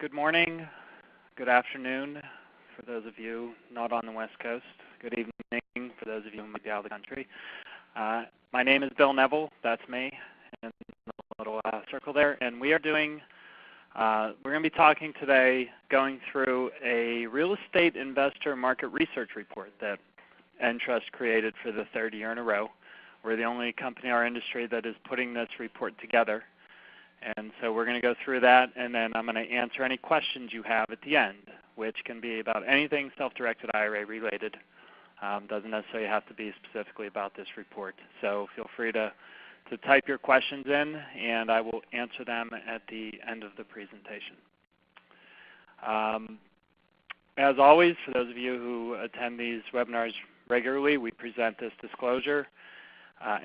Good morning, good afternoon for those of you not on the West Coast. Good evening for those of you who might be out of the country. My name is Bill Neville, that's me, in the little circle there. And we are doing, we're going to be talking today, going through a real estate investor market research report that Entrust created for the third year in a row. We're the only company in our industry that is putting this report together. And so we're going to go through that, and then I'm going to answer any questions you have at the end, which can be about anything self-directed IRA related. Doesn't necessarily have to be specifically about this report. So feel free to type your questions in, and I will answer them at the end of the presentation. As always, for those of you who attend these webinars regularly, we present this disclosure.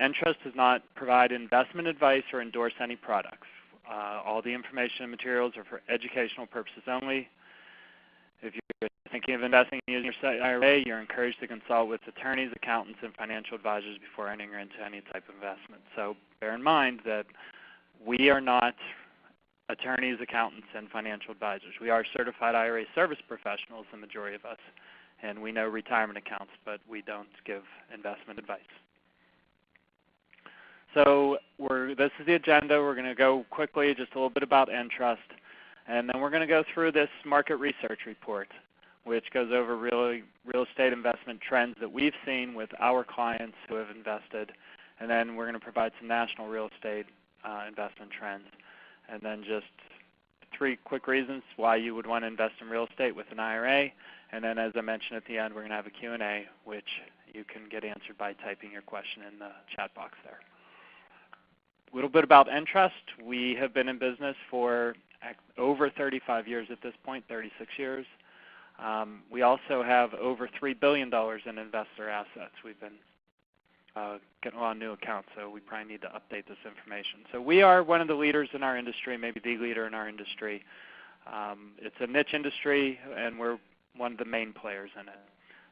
Entrust does not provide investment advice or endorse any products. All the information and materials are for educational purposes only. If you're thinking of investing using your IRA, you're encouraged to consult with attorneys, accountants, and financial advisors before entering into any type of investment. So bear in mind that we are not attorneys, accountants, and financial advisors. We are certified IRA service professionals, the majority of us, and we know retirement accounts, but we don't give investment advice. So this is the agenda. We're going to go quickly, just a little bit about Entrust, and then we're going to go through this market research report, which goes over real estate investment trends that we've seen with our clients who have invested, and then we're going to provide some national real estate investment trends, and then just 3 quick reasons why you would want to invest in real estate with an IRA, and then as I mentioned at the end, we're going to have a Q&A, which you can get answered by typing your question in the chat box there. A little bit about Entrust. We have been in business for over 35 years at this point, 36 years. We also have over $3 billion in investor assets. We've been getting a lot of new accounts, so we probably need to update this information. So we are one of the leaders in our industry, maybe the leader in our industry. It's a niche industry, and we're one of the main players in it.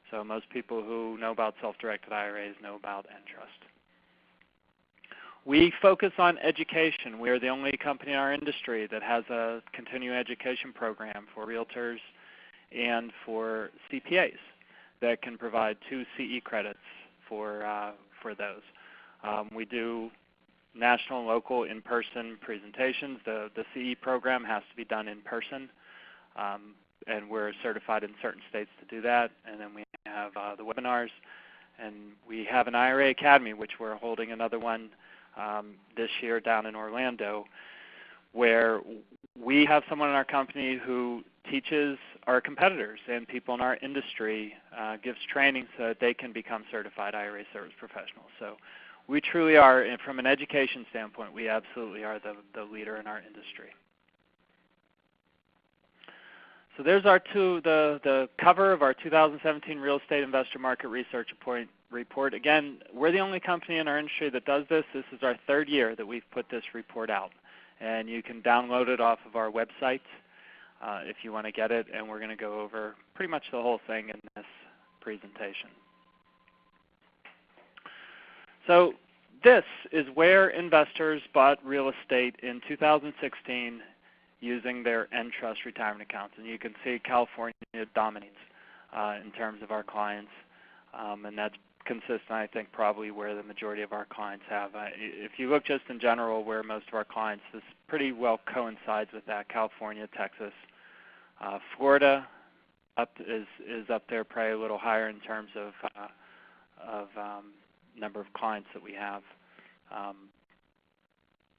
So most people who know about self-directed IRAs know about Entrust. We focus on education. We are the only company in our industry that has a continuing education program for realtors and for CPAs that can provide 2 CE credits for those. We do national and local in-person presentations. The CE program has to be done in person, and we're certified in certain states to do that. And then we have the webinars, and we have an IRA Academy, which we're holding another one this year down in Orlando, where we have someone in our company who teaches our competitors and people in our industry, gives training so that they can become certified IRA service professionals. So we truly are, and from an education standpoint, we absolutely are the leader in our industry. So there's the cover of our 2017 Real Estate Investor Market Research report. Again, we're the only company in our industry that does this. This is our 3rd year that we've put this report out. And you can download it off of our website if you want to get it. And we're going to go over pretty much the whole thing in this presentation. So this is where investors bought real estate in 2016 using their Entrust retirement accounts. And you can see California dominates in terms of our clients. And that's consistent, I think, probably where the majority of our clients have. If you look just in general where most of our clients, this pretty well coincides with that. California, Texas, Florida is up there, probably a little higher in terms of number of clients that we have.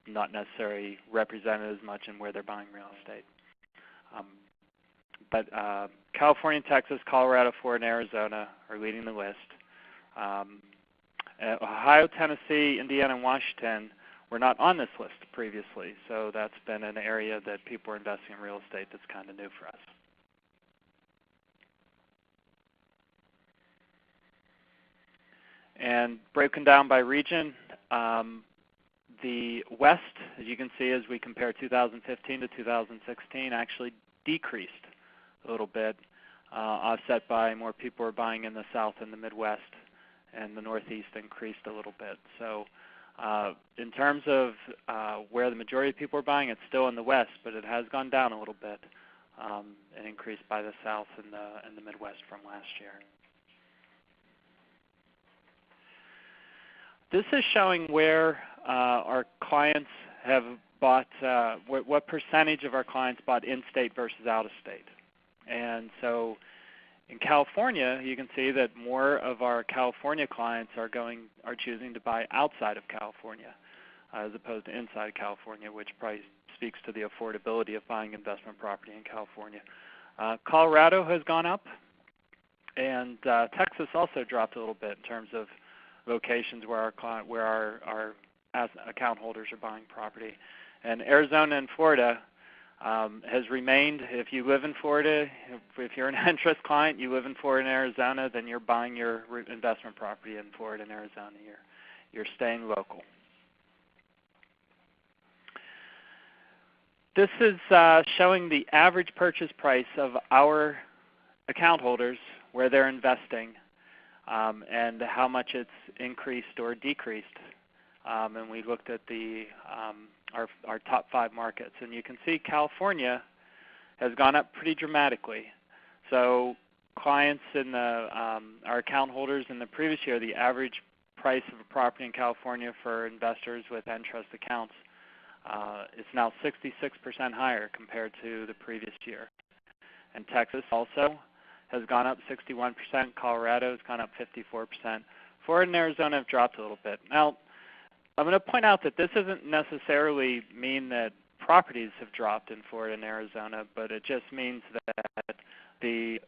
Not necessarily represented as much in where they're buying real estate. But California, Texas, Colorado, Florida, and Arizona are leading the list. Ohio, Tennessee, Indiana, and Washington were not on this list previously, so that's been an area that people are investing in real estate that's kind of new for us. And broken down by region, the West, as you can see as we compare 2015 to 2016, actually decreased a little bit, offset by more people are buying in the South and the Midwest, and the Northeast increased a little bit. So in terms of where the majority of people are buying, it's still in the West, but it has gone down a little bit an increase by the South and the Midwest from last year. This is showing where our clients have bought, what percentage of our clients bought in-state versus out-of-state. And so in California, you can see that more of our California clients are choosing to buy outside of California as opposed to inside California, which probably speaks to the affordability of buying investment property in California. Colorado has gone up, and Texas also dropped a little bit in terms of locations where our account holders are buying property. And Arizona and Florida has remained. If you live in Florida, if you're an Entrust client, you live in Florida and Arizona, then you're buying your investment property in Florida and Arizona. You're staying local. This is showing the average purchase price of our account holders where they're investing and how much it's increased or decreased. And we looked at our top 5 markets. And you can see California has gone up pretty dramatically. So clients in our account holders in the previous year, the average price of a property in California for investors with Entrust accounts is now 66% higher compared to the previous year. And Texas also has gone up 61%. Colorado has gone up 54%. Florida and Arizona have dropped a little bit. Now, I'm going to point out that this doesn't necessarily mean that properties have dropped in Florida and Arizona, but it just means that the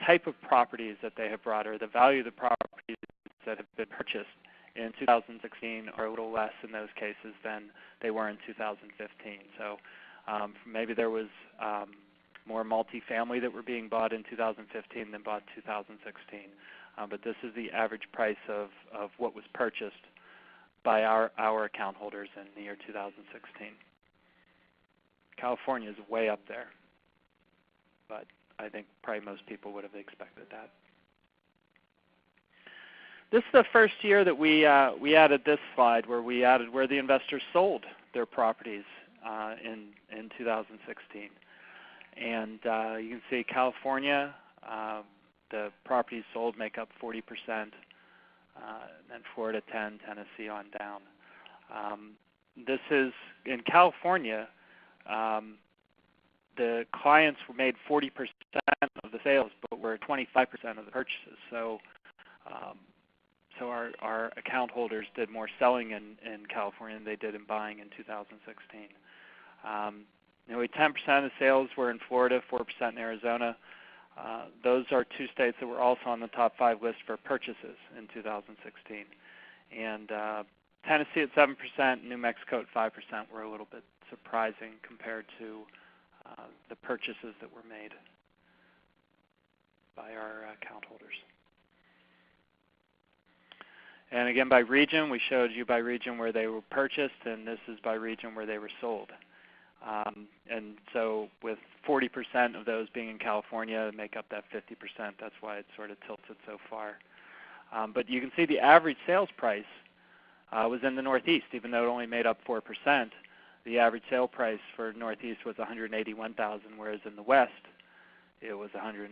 type of properties that they have brought or the value of the properties that have been purchased in 2016 are a little less in those cases than they were in 2015. So maybe there was more multifamily that were being bought in 2015 than bought in 2016. But this is the average price of what was purchased by our account holders in the year 2016. California is way up there, but I think probably most people would have expected that. This is the first year that we added this slide where we added where the investors sold their properties in 2016. And you can see California, the properties sold make up 40%, then Florida 10%, Tennessee on down. This is, in California, the clients made 40% of the sales, but were 25% of the purchases. So our account holders did more selling in California than they did in buying in 2016. Nearly 10% of the sales were in Florida, 4% in Arizona. Those are 2 states that were also on the top 5 list for purchases in 2016. And Tennessee at 7%, New Mexico at 5% were a little bit surprising compared to the purchases that were made by our account holders. And again, by region, we showed you by region where they were purchased, and this is by region where they were sold. And so with 40% of those being in California, make up that 50%. That's why it sort of tilted so far. But you can see the average sales price was in the Northeast, even though it only made up 4%. The average sale price for Northeast was $181,000, whereas in the West, it was $151,000.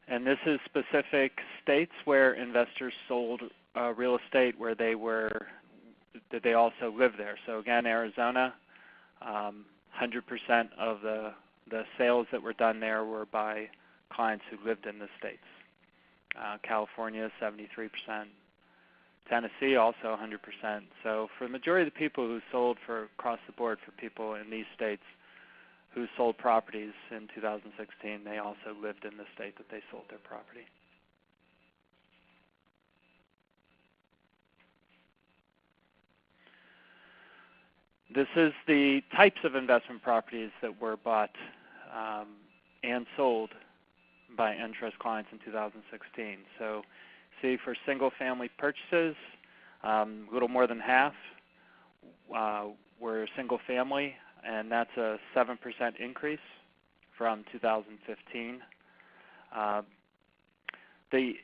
And this is specific states where investors sold real estate where they also live there. So again, Arizona, 100% of the sales that were done there were by clients who lived in the states. California, 73%. Tennessee, also 100%. So for the majority of the people who sold across the board for people in these states who sold properties in 2016, they also lived in the state that they sold their property. This is the types of investment properties that were bought and sold by Entrust clients in 2016. So see, for single-family purchases, a little more than half were single-family, and that's a 7% increase from 2015. The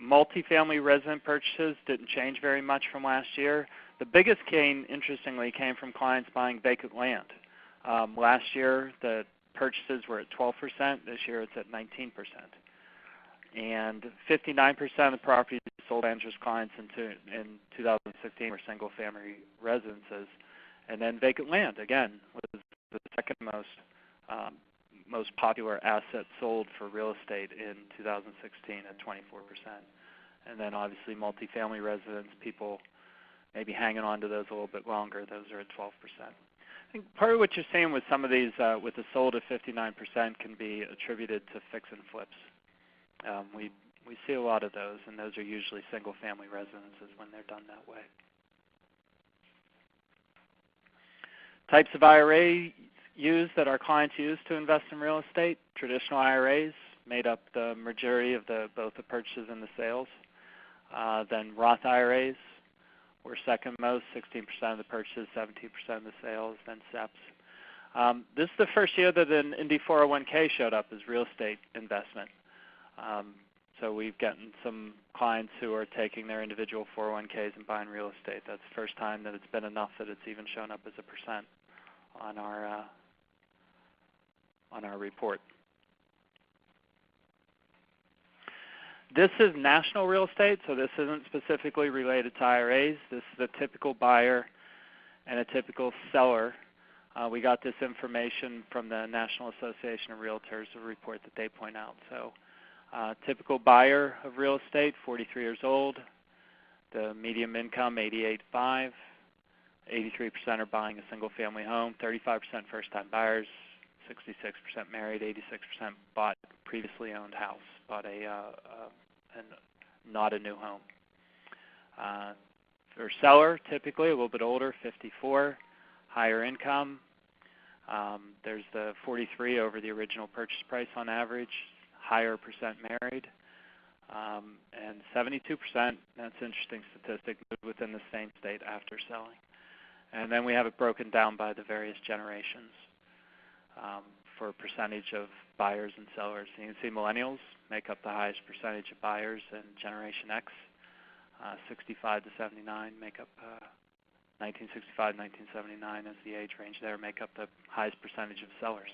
multifamily resident purchases didn't change very much from last year. The biggest gain, interestingly, came from clients buying vacant land. Last year, the purchases were at 12%. This year, it's at 19%. And 59% of the properties sold to interest clients in 2016 were single-family residences. And then vacant land, again, was the second most popular asset sold for real estate in 2016 at 24%. And then obviously multifamily residence, people maybe hanging on to those a little bit longer. Those are at 12%. I think part of what you're seeing with some of these, with the sold at 59%, can be attributed to fix and flips. We see a lot of those, and those are usually single-family residences when they're done that way. Types of IRA used that our clients use to invest in real estate: traditional IRAs made up the majority of both the purchases and the sales. Then Roth IRAs were second most, 16% of the purchases, 17% of the sales. Then SEPs. This is the first year that an Indy 401k showed up as real estate investment. So we've gotten some clients who are taking their individual 401ks and buying real estate. That's the first time that it's been enough that it's even shown up as a percent on our report. This is national real estate, so this isn't specifically related to IRAs. This is a typical buyer and a typical seller. We got this information from the National Association of REALTORS, a report that they point out. So typical buyer of real estate, 43 years old. The median income, $88,500. 83% are buying a single-family home. 35% first-time buyers. 66% married. 86% bought previously owned house. Bought not a new home. For seller, typically a little bit older, 54. Higher income. There's the 43 over the original purchase price on average. Higher percent married, and 72%, that's an interesting statistic, moved within the same state after selling. And then we have it broken down by the various generations for percentage of buyers and sellers. And you can see millennials make up the highest percentage of buyers, and Generation X, 65 to 79, make up 1965, 1979 as the age range there, make up the highest percentage of sellers.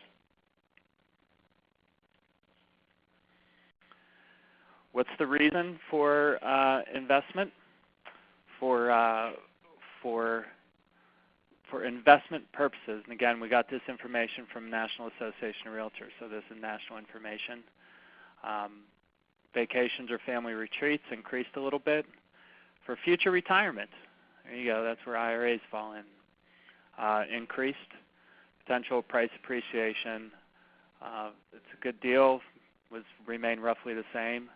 What's the reason for investment? For investment purposes, and again, we got this information from National Association of REALTORS, so this is national information. Vacations or family retreats increased a little bit. For future retirement, there you go, that's where IRAs fall in. Increased potential price appreciation. It's a good deal, remained roughly the same.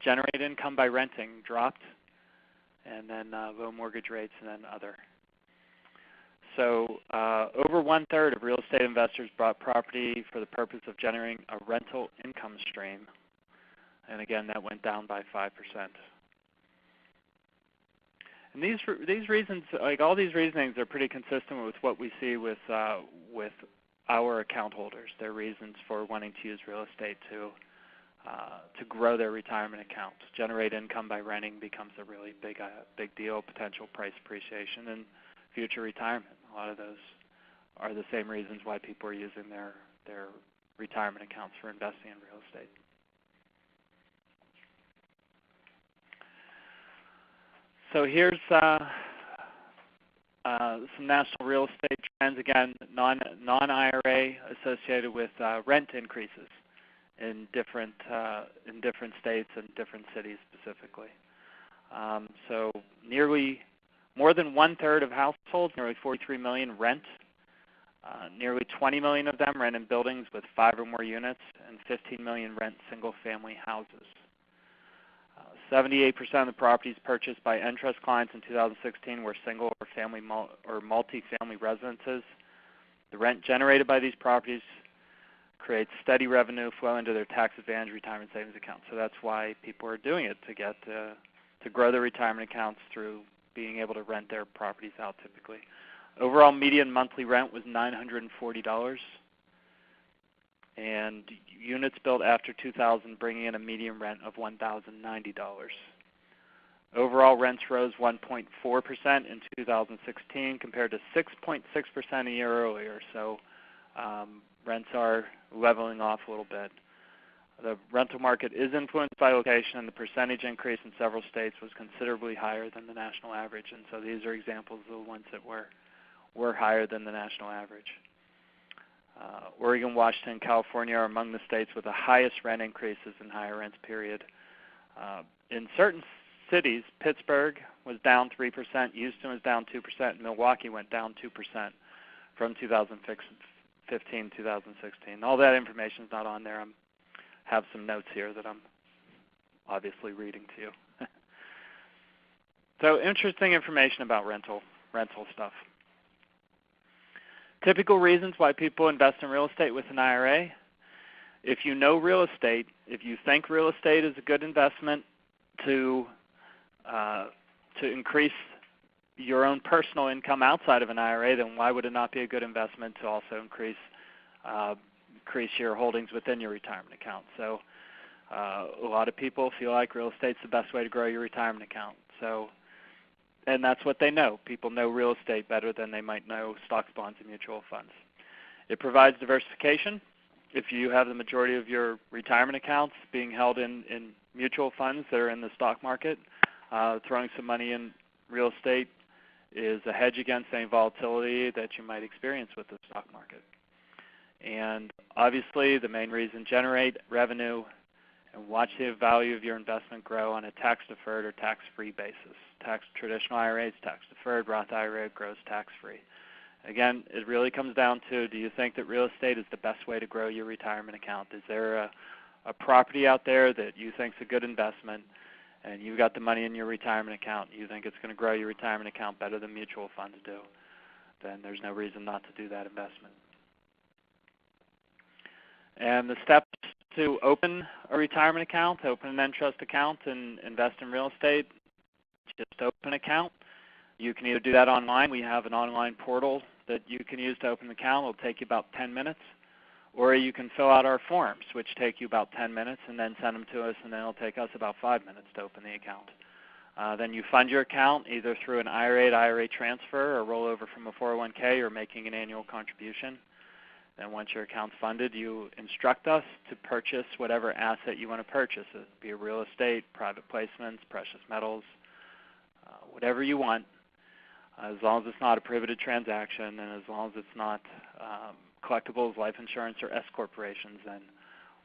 Generated income by renting dropped, and then low mortgage rates, and then other. So over 1/3 of real estate investors bought property for the purpose of generating a rental income stream. And again, that went down by 5%. And these reasons, like all these reasonings, are pretty consistent with what we see with our account holders. Their reasons for wanting to use real estate to grow their retirement account. Generate income by renting becomes a really big deal. Potential price appreciation and future retirement. A lot of those are the same reasons why people are using their retirement accounts for investing in real estate. So here's some national real estate trends. Again, non-IRA associated with rent increases in different states and different cities specifically. So more than 1/3 of households, nearly 43 million, rent. Nearly 20 million of them rent in buildings with 5 or more units, and 15 million rent single-family houses. 78% of the properties purchased by Entrust clients in 2016 were single or family or multi-family residences. The rent generated by these properties creates steady revenue flow into their tax-advantaged retirement savings account. So that's why people are doing it, to get to grow their retirement accounts through being able to rent their properties out typically. Overall median monthly rent was $940, and units built after 2000 bringing in a median rent of $1,090. Overall rents rose 1.4% in 2016 compared to 6.6% a year earlier. So rents are leveling off a little bit. The rental market is influenced by location, and the percentage increase in several states was considerably higher than the national average. And so these are examples of the ones that were higher than the national average. Oregon, Washington, California are among the states with the highest rent increases in higher rents period. In certain cities, Pittsburgh was down 3%, Houston was down 2%, and Milwaukee went down 2% from 2015 to 2016. All that information is not on there. I have some notes here that I'm obviously reading to you. So interesting information about rental stuff. Typical reasons why people invest in real estate with an IRA. If you know real estate, if you think real estate is a good investment to increase your own personal income outside of an IRA, then why would it not be a good investment to also increase your holdings within your retirement account? So a lot of people feel like real estate's the best way to grow your retirement account. And that's what they know. People know real estate better than they might know stocks, bonds, and mutual funds. It provides diversification. If you have the majority of your retirement accounts being held in mutual funds that are in the stock market, throwing some money in real estate is a hedge against any volatility that you might experience with the stock market. And obviously the main reason, generate revenue and watch the value of your investment grow on a tax-deferred or tax-free basis. Traditional IRAs, tax-deferred, Roth IRA grows tax-free. Again, it really comes down to, do you think that real estate is the best way to grow your retirement account? Is there a property out there that you think is a good investment, and you've got the money in your retirement account, you think it's going to grow your retirement account better than mutual funds do? Then there's no reason not to do that investment. And the steps to open a retirement account, open an Entrust account, and invest in real estate, just open an account. You can either do that online. We have an online portal that you can use to open an account. It'll take you about 10 minutes. Or you can fill out our forms, which take you about 10 minutes, and then send them to us, and then it'll take us about 5 minutes to open the account. Then you fund your account either through an IRA to IRA transfer or rollover from a 401k or making an annual contribution. Then once your account's funded, you instruct us to purchase whatever asset you want to purchase. It could be real estate, private placements, precious metals, whatever you want, as long as it's not a prohibited transaction and as long as it's not collectibles, life insurance, or S corporations, then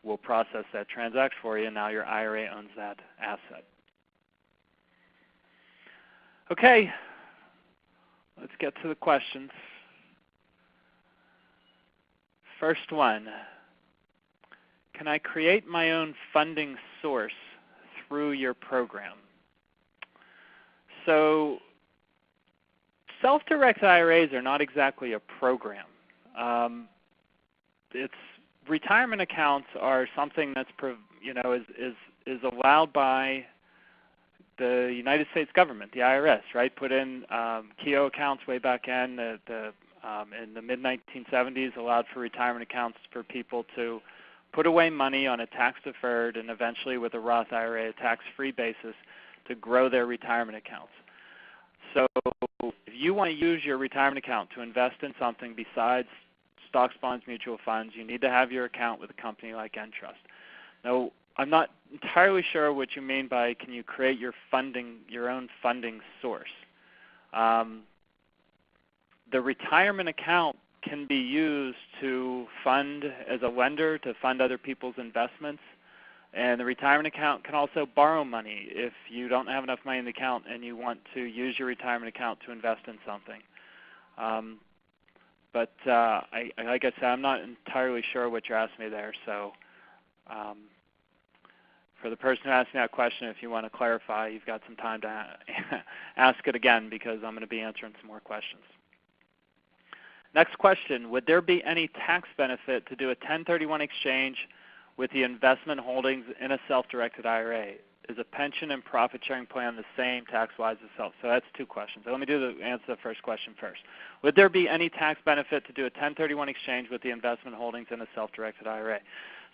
we'll process that transaction for you, and now your IRA owns that asset. Okay, let's get to the questions. First one, can I create my own funding source through your program? So self-directed IRAs are not exactly a program. Retirement accounts are something that's is allowed by the United States government, the IRS, right? Put in Keogh accounts way back in the mid-1970s, allowed for retirement accounts for people to put away money on a tax-deferred and eventually with a Roth IRA, a tax-free basis, to grow their retirement accounts. So if you want to use your retirement account to invest in something besides stocks, bonds, mutual funds, you need to have your account with a company like Entrust. Now, I'm not entirely sure what you mean by can you create your own funding source. The retirement account can be used to fund as a lender, to fund other people's investments. And the retirement account can also borrow money if you don't have enough money in the account and you want to use your retirement account to invest in something. Like I said, I'm not entirely sure what you're asking me there. So for the person who asked me that question, if you want to clarify, you've got some time to ask it again because I'm going to be answering some more questions. Next question, would there be any tax benefit to do a 1031 exchange with the investment holdings in a self-directed IRA? Is a pension and profit-sharing plan the same tax-wise as self? So that's two questions. So let me answer the first question first. Would there be any tax benefit to do a 1031 exchange with the investment holdings in a self-directed IRA?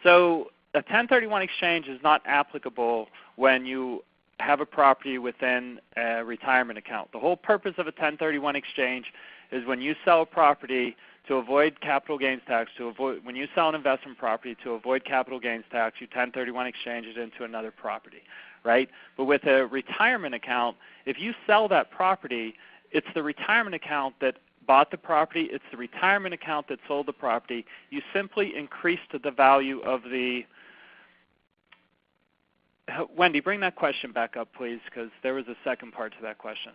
So a 1031 exchange is not applicable when you have a property within a retirement account. The whole purpose of a 1031 exchange is when you sell a property to avoid capital gains tax, when you sell an investment property to avoid capital gains tax, you 1031 exchange it into another property, right? But with a retirement account, if you sell that property, it's the retirement account that bought the property, it's the retirement account that sold the property. You simply increased the value of the Wendy, bring that question back up, please, because there was a second part to that question.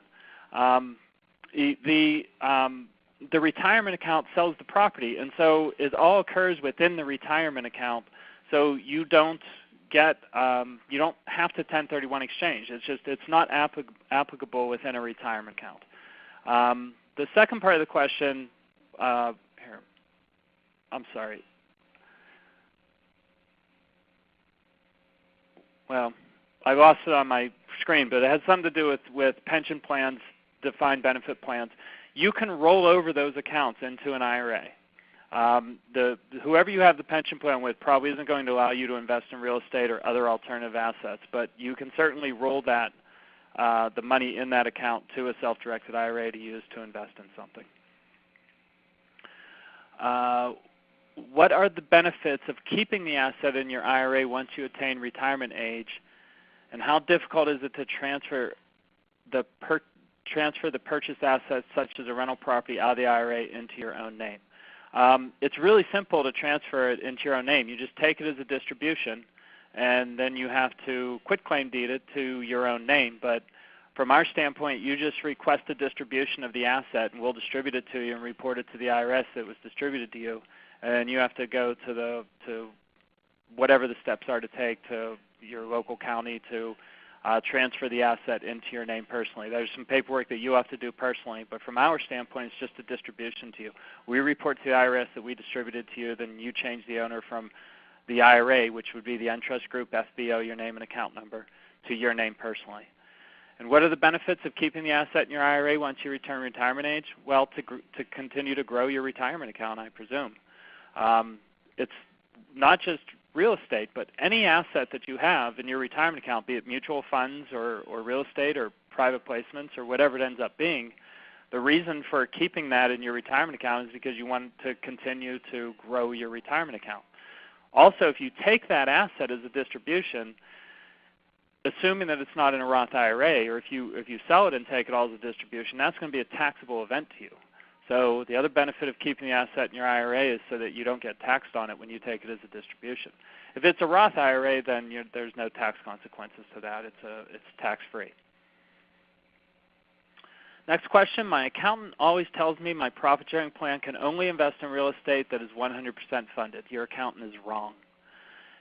The retirement account sells the property, and so it all occurs within the retirement account. So you don't get, you don't have to 1031 exchange. It's not applicable within a retirement account. The second part of the question, here, I'm sorry. Well, I lost it on my screen, but it has something to do with pension plans, defined benefit plans. You can roll over those accounts into an IRA. Whoever you have the pension plan with probably isn't going to allow you to invest in real estate or other alternative assets, but you can certainly roll that the money in that account to a self-directed IRA to use to invest in something. What are the benefits of keeping the asset in your IRA once you attain retirement age, and how difficult is it to transfer the purchased assets such as a rental property out of the IRA into your own name? It's really simple to transfer it into your own name. You just take it as a distribution, and then you have to quitclaim deed it to your own name. But from our standpoint, you just request a distribution of the asset, and we'll distribute it to you and report it to the IRS that it was distributed to you. And you have to go to whatever the steps are to take to your local county to transfer the asset into your name personally. There's some paperwork that you have to do personally, but from our standpoint, it's just a distribution to you. We report to the IRS that we distributed to you, then you change the owner from the IRA, which would be the Entrust Group, FBO, your name and account number, to your name personally. And what are the benefits of keeping the asset in your IRA once you return retirement age? Well, to continue to grow your retirement account, I presume. It's not just real estate, but any asset that you have in your retirement account, be it mutual funds or real estate or private placements or whatever it ends up being, the reason for keeping that in your retirement account is because you want to continue to grow your retirement account. Also, if you take that asset as a distribution, assuming that it's not in a Roth IRA, or if you sell it and take it all as a distribution, that's going to be a taxable event to you. So the other benefit of keeping the asset in your IRA is so that you don't get taxed on it when you take it as a distribution. If it's a Roth IRA, then there's no tax consequences to that. It's tax-free. Next question. My accountant always tells me my profit-sharing plan can only invest in real estate that is 100% funded. Your accountant is wrong.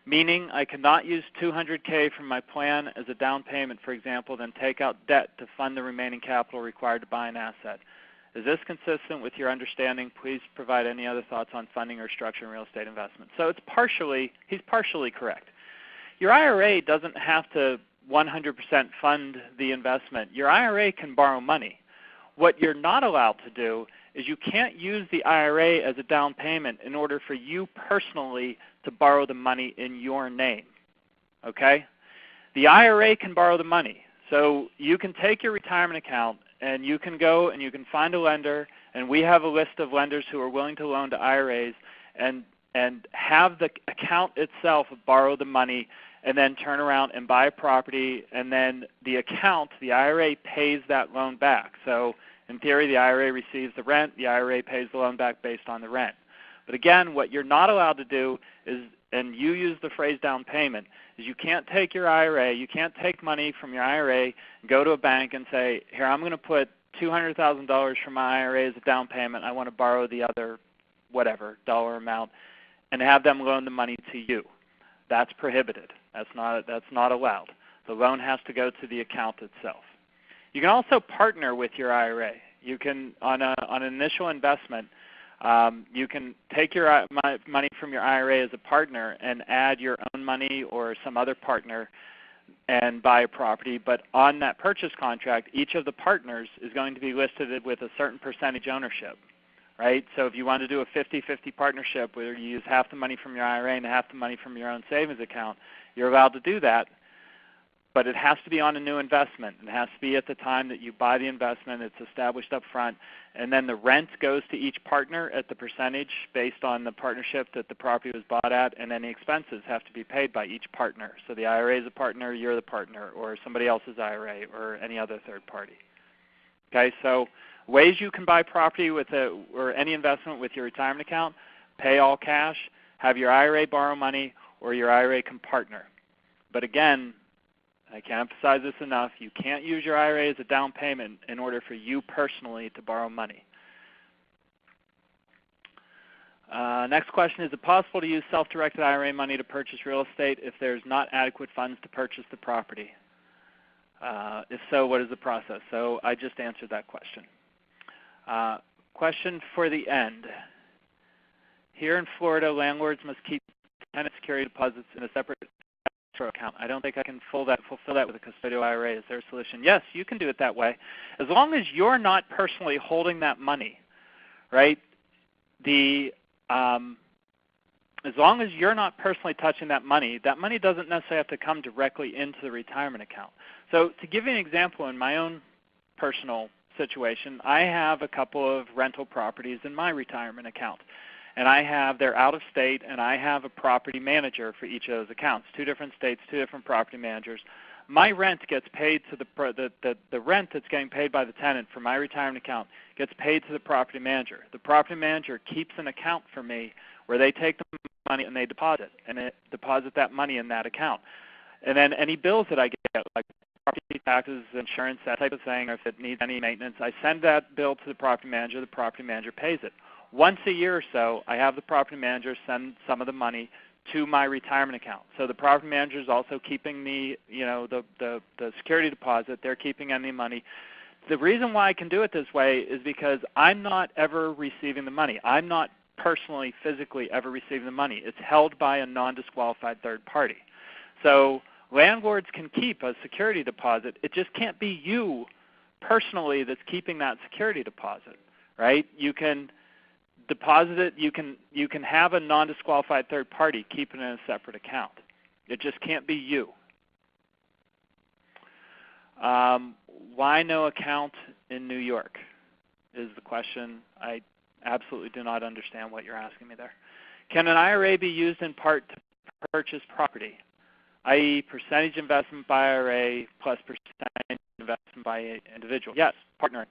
Meaning I cannot use $200K from my plan as a down payment, for example, then take out debt to fund the remaining capital required to buy an asset. Is this consistent with your understanding? Please provide any other thoughts on funding or structuring real estate investment. So he's partially correct. Your IRA doesn't have to 100% fund the investment. Your IRA can borrow money. What you're not allowed to do is you can't use the IRA as a down payment in order for you personally to borrow the money in your name. Okay? The IRA can borrow the money. So you can take your retirement account and you can go and you can find a lender, and we have a list of lenders who are willing to loan to IRAs, and have the account itself borrow the money and then turn around and buy a property, and then the account, the IRA, pays that loan back. So in theory, the IRA receives the rent, the IRA pays the loan back based on the rent. But again, what you're not allowed to do is, and you use the phrase down payment, is you can't take your IRA, you can't take money from your IRA and go to a bank and say, here, I'm going to put $200,000 from my IRA as a down payment. I want to borrow the other whatever dollar amount, and have them loan the money to you. That's prohibited. That's not allowed. The loan has to go to the account itself. You can also partner with your IRA. You can, on an initial investment, you can take your money from your IRA as a partner and add your own money or some other partner and buy a property. But on that purchase contract, each of the partners is going to be listed with a certain percentage ownership, right? So if you want to do a 50-50 partnership where you use half the money from your IRA and half the money from your own savings account, you're allowed to do that. but it has to be on a new investment. It has to be at the time that you buy the investment. It's established up front. And then the rent goes to each partner at the percentage based on the partnership that the property was bought at, and any expenses have to be paid by each partner. So the IRA is a partner, you're the partner, or somebody else's IRA, or any other third party. Okay, so ways you can buy property with or any investment with your retirement account: pay all cash, have your IRA borrow money, or your IRA can partner. But again, I can't emphasize this enough, you can't use your IRA as a down payment in order for you personally to borrow money. Next question: is it possible to use self-directed IRA money to purchase real estate if there's not adequate funds to purchase the property? If so, what is the process? So I just answered that question. Question for the end. Here in Florida, landlords must keep tenant security deposits in a separate escrow account. I don't think I can fulfill that with a custodial IRA. Is there a solution? Yes, you can do it that way. As long as you're not personally holding that money, right? As long as you're not personally touching that money doesn't necessarily have to come directly into the retirement account. So to give you an example, in my own personal situation, I have a couple of rental properties in my retirement account. And they're out of state, and I have a property manager for each of those accounts. 2 different states, 2 different property managers. My rent gets paid to the rent that's getting paid by the tenant for my retirement account gets paid to the property manager. The property manager keeps an account for me where they take the money and they deposit that money in that account. And then any bills that I get, like property taxes, insurance, that type of thing, or if it needs any maintenance, I send that bill to the property manager pays it. Once a year or so, I have the property manager send some of the money to my retirement account. So the property manager is also keeping the security deposit. They're keeping any money. The reason why I can do it this way is because I'm not ever receiving the money. I'm not personally, physically ever receiving the money. It's held by a non-disqualified third party. So landlords can keep a security deposit. It just can't be you personally that's keeping that security deposit, right? You can deposit it. You can have a non-disqualified third party keep it in a separate account. It just can't be you. Why no account in New York is the question. I absolutely do not understand what you're asking me there. Can an IRA be used in part to purchase property, i.e. percentage investment by IRA plus percentage investment by individual? Yes, partnering.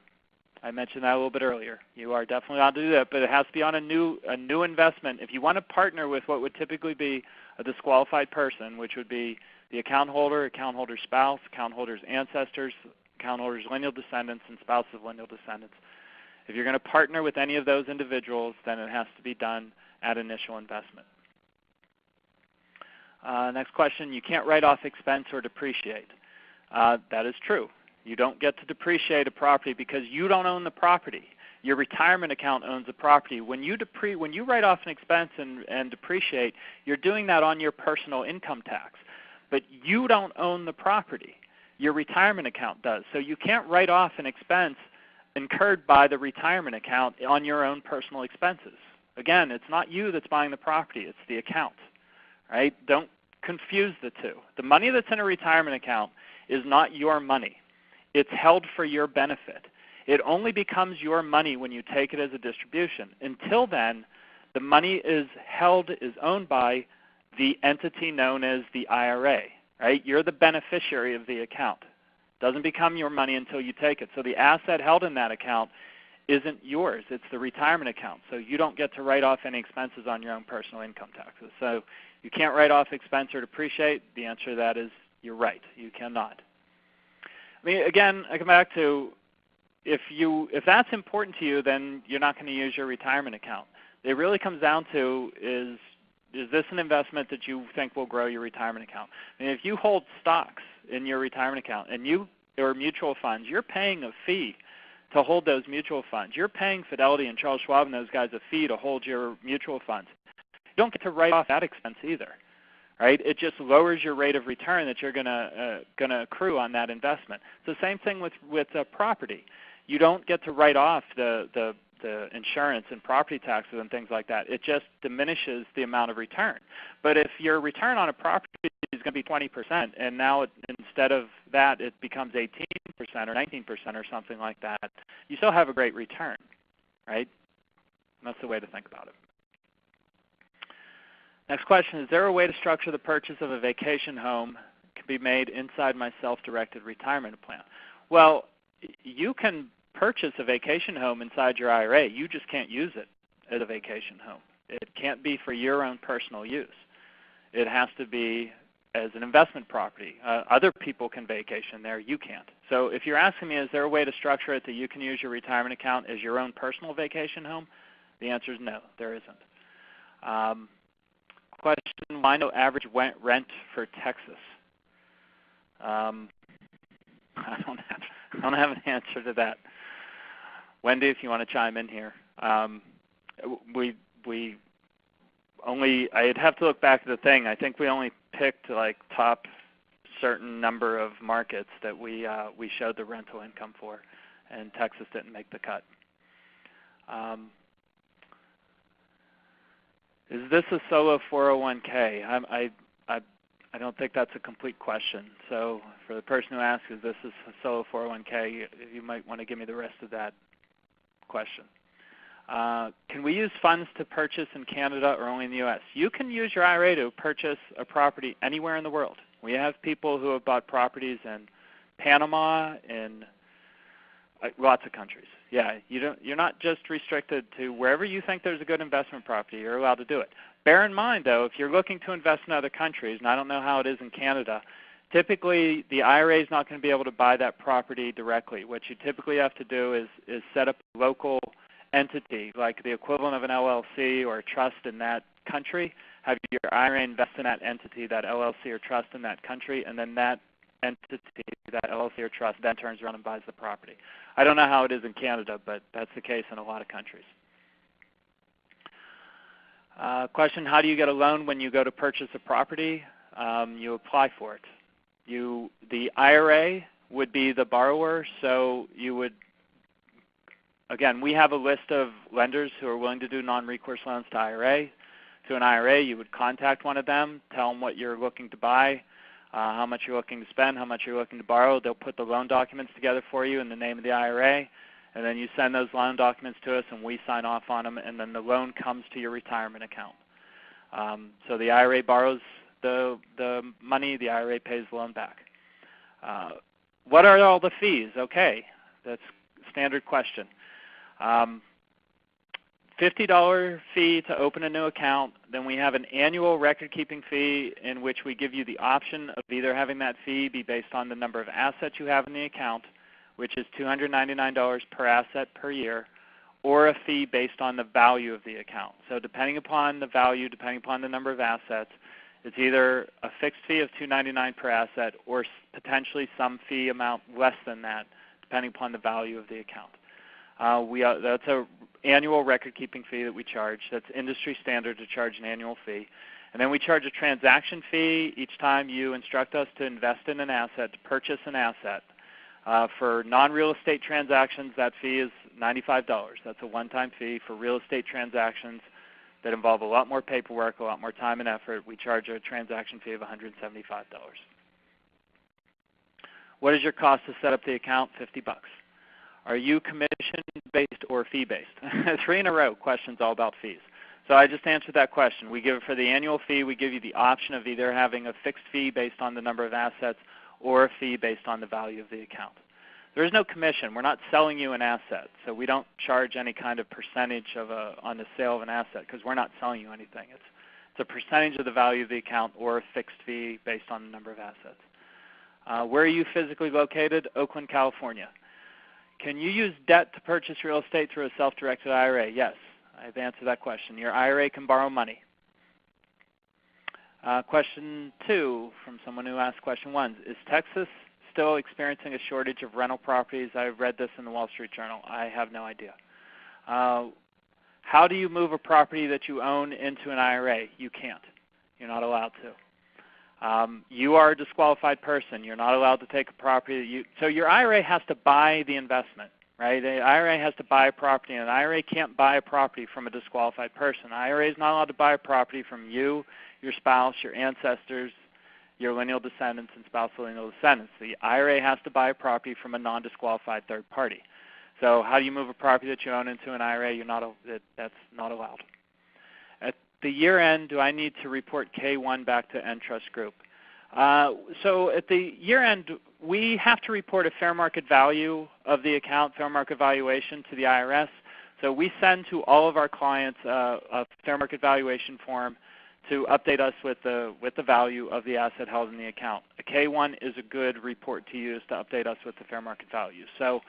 I mentioned that a little bit earlier. You are definitely allowed to do that, but it has to be on a new investment. If you want to partner with what would typically be a disqualified person, which would be the account holder's spouse, account holder's ancestors, account holder's lineal descendants, and spouse of lineal descendants. If you're going to partner with any of those individuals, then it has to be done at initial investment. Next question: you can't write off expense or depreciate. That is true. You don't get to depreciate a property because you don't own the property. Your retirement account owns the property. When you write off an expense and depreciate, you're doing that on your personal income tax. But you don't own the property. Your retirement account does. So you can't write off an expense incurred by the retirement account on your own personal expenses. Again, it's not you that's buying the property. It's the account. Right? Don't confuse the two. The money that's in a retirement account is not your money. It's held for your benefit. It only becomes your money when you take it as a distribution. Until then, the money is owned by the entity known as the IRA. Right? You're the beneficiary of the account. It doesn't become your money until you take it. So the asset held in that account isn't yours. It's the retirement account. So you don't get to write off any expenses on your own personal income taxes. So you can't write off expense or depreciate. The answer to that is you're right. You cannot. I mean, again, I come back to if that's important to you, then you're not going to use your retirement account. It really comes down to is this an investment that you think will grow your retirement account? I mean, if you hold stocks in your retirement account or mutual funds, you're paying a fee to hold those mutual funds. You're paying Fidelity and Charles Schwab and those guys a fee to hold your mutual funds. You don't get to write off that expense either. Right? It just lowers your rate of return that you're gonna accrue on that investment. So same thing with property. You don't get to write off the insurance and property taxes and things like that. It just diminishes the amount of return. But if your return on a property is going to be 20%, and now instead of that it becomes 18% or 19% or something like that, you still have a great return, right? And that's the way to think about it. Next question, is there a way to structure the purchase of a vacation home can be made inside my self-directed retirement plan? Well, you can purchase a vacation home inside your IRA. You just can't use it as a vacation home. It can't be for your own personal use. It has to be as an investment property. Other people can vacation there. You can't. So if you're asking me, is there a way to structure it that you can use your retirement account as your own personal vacation home? The answer is no, there isn't. Question, why no average rent for Texas? I don't have an answer to that. Wendy, if you want to chime in here. I'd have to look back at the thing. I think we only picked like top certain number of markets that we showed the rental income for, and Texas didn't make the cut. Is this a solo 401k? I don't think that's a complete question. So for the person who asked, is this a solo 401k, you might want to give me the rest of that question. Can we use funds to purchase in Canada or only in the U.S.? You can use your IRA to purchase a property anywhere in the world. We have people who have bought properties in Panama, in lots of countries. Yeah, you're not just restricted to wherever you think there's a good investment property. You're allowed to do it. Bear in mind, though, if you're looking to invest in other countries, and I don't know how it is in Canada, typically the IRA is not going to be able to buy that property directly. What you typically have to do is set up a local entity, like the equivalent of an LLC or a trust in that country, have your IRA invest in that entity, that LLC or trust in that country, and then that entity, that LLC or trust, then turns around and buys the property. I don't know how it is in Canada, but that's the case in a lot of countries. Question, how do you get a loan when you go to purchase a property? You apply for it. The IRA would be the borrower, so you would, again, we have a list of lenders who are willing to do non-recourse loans to IRA. To an IRA, you would contact one of them, tell them what you're looking to buy, how much you're looking to spend, how much you're looking to borrow. They'll put the loan documents together for you in the name of the IRA, and then you send those loan documents to us and we sign off on them, and then the loan comes to your retirement account. So the IRA borrows the money, the IRA pays the loan back. What are all the fees? Okay, that's a standard question. $50 fee to open a new account. Then we have an annual record-keeping fee in which we give you the option of either having that fee be based on the number of assets you have in the account, which is $299 per asset per year, or a fee based on the value of the account. So depending upon the value, depending upon the number of assets, it's either a fixed fee of $299 per asset or potentially some fee amount less than that, depending upon the value of the account. That's an annual record-keeping fee that we charge. That's industry standard to charge an annual fee. And then we charge a transaction fee each time you instruct us to invest in an asset, to purchase an asset. For non-real estate transactions, that fee is $95. That's a one-time fee. For real estate transactions that involve a lot more paperwork, a lot more time and effort, we charge a transaction fee of $175. What is your cost to set up the account? $50. Are you commission-based or fee-based? 3 in a row, questions all about fees. So I just answered that question. We give for the annual fee, we give you the option of either having a fixed fee based on the number of assets or a fee based on the value of the account. There is no commission. We're not selling you an asset, so we don't charge any kind of percentage on the sale of an asset because we're not selling you anything. It's a percentage of the value of the account or a fixed fee based on the number of assets. Where are you physically located? Oakland, California. Can you use debt to purchase real estate through a self-directed IRA? Yes, I've answered that question. Your IRA can borrow money. Question 2 from someone who asked question 1. Is Texas still experiencing a shortage of rental properties? I read this in the Wall Street Journal. I have no idea. How do you move a property that you own into an IRA? You can't. You're not allowed to. You are a disqualified person. You're not allowed to take a property. So your IRA has to buy the investment, right? The IRA has to buy a property, and an IRA can't buy a property from a disqualified person. An IRA is not allowed to buy a property from you, your spouse, your ancestors, your lineal descendants and spousal lineal descendants. The IRA has to buy a property from a non-disqualified third party. So how do you move a property that you own into an IRA? That's not allowed. At the year end, do I need to report K1 back to Entrust Group? So at the year end, we have to report a fair market value of the account, fair market valuation to the IRS. So we send to all of our clients a fair market valuation form to update us with the value of the asset held in the account. A K1 is a good report to use to update us with the fair market value. So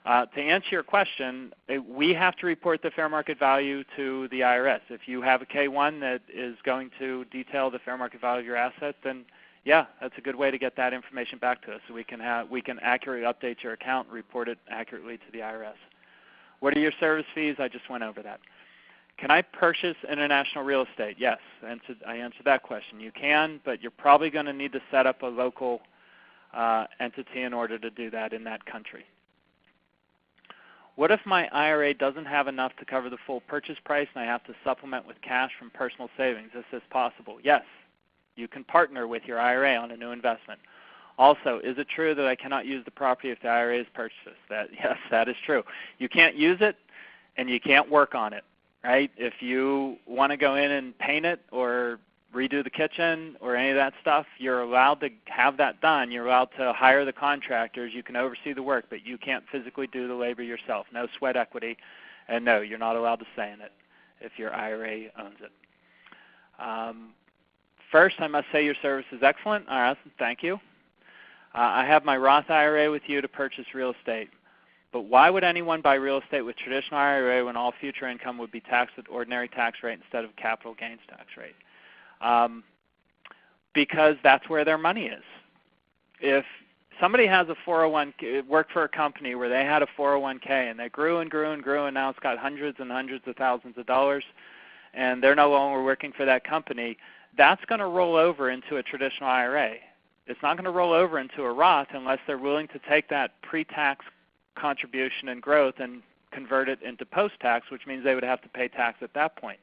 to answer your question, we have to report the fair market value to the IRS. If you have a K1 that is going to detail the fair market value of your asset, then yeah, that's a good way to get that information back to us, so we can accurately update your account and report it accurately to the IRS. What are your service fees? I just went over that. Can I purchase international real estate? Yes, I answered that question. You can, but you're probably going to need to set up a local entity in order to do that in that country. What if my IRA doesn't have enough to cover the full purchase price and I have to supplement with cash from personal savings? Is this possible? Yes. You can partner with your IRA on a new investment. Also, is it true that I cannot use the property if the IRA is purchased? Yes, that is true. You can't use it and you can't work on it, right? If you want to go in and paint it or redo the kitchen or any of that stuff, you're allowed to have that done. You're allowed to hire the contractors. You can oversee the work, but you can't physically do the labor yourself. No sweat equity, and no, you're not allowed to stay in it if your IRA owns it. First, I must say your service is excellent. All right, thank you. I have my Roth IRA with you to purchase real estate. But why would anyone buy real estate with traditional IRA when all future income would be taxed at ordinary tax rate instead of capital gains tax rate? Because that's where their money is. If somebody has a 401k, worked for a company where they had a 401k and they grew and grew and grew, and now it's got hundreds and hundreds of thousands of dollars, and they're no longer working for that company, that's going to roll over into a traditional IRA. It's not going to roll over into a Roth unless they're willing to take that pre-tax contribution and growth and convert it into post-tax, which means they would have to pay tax at that point.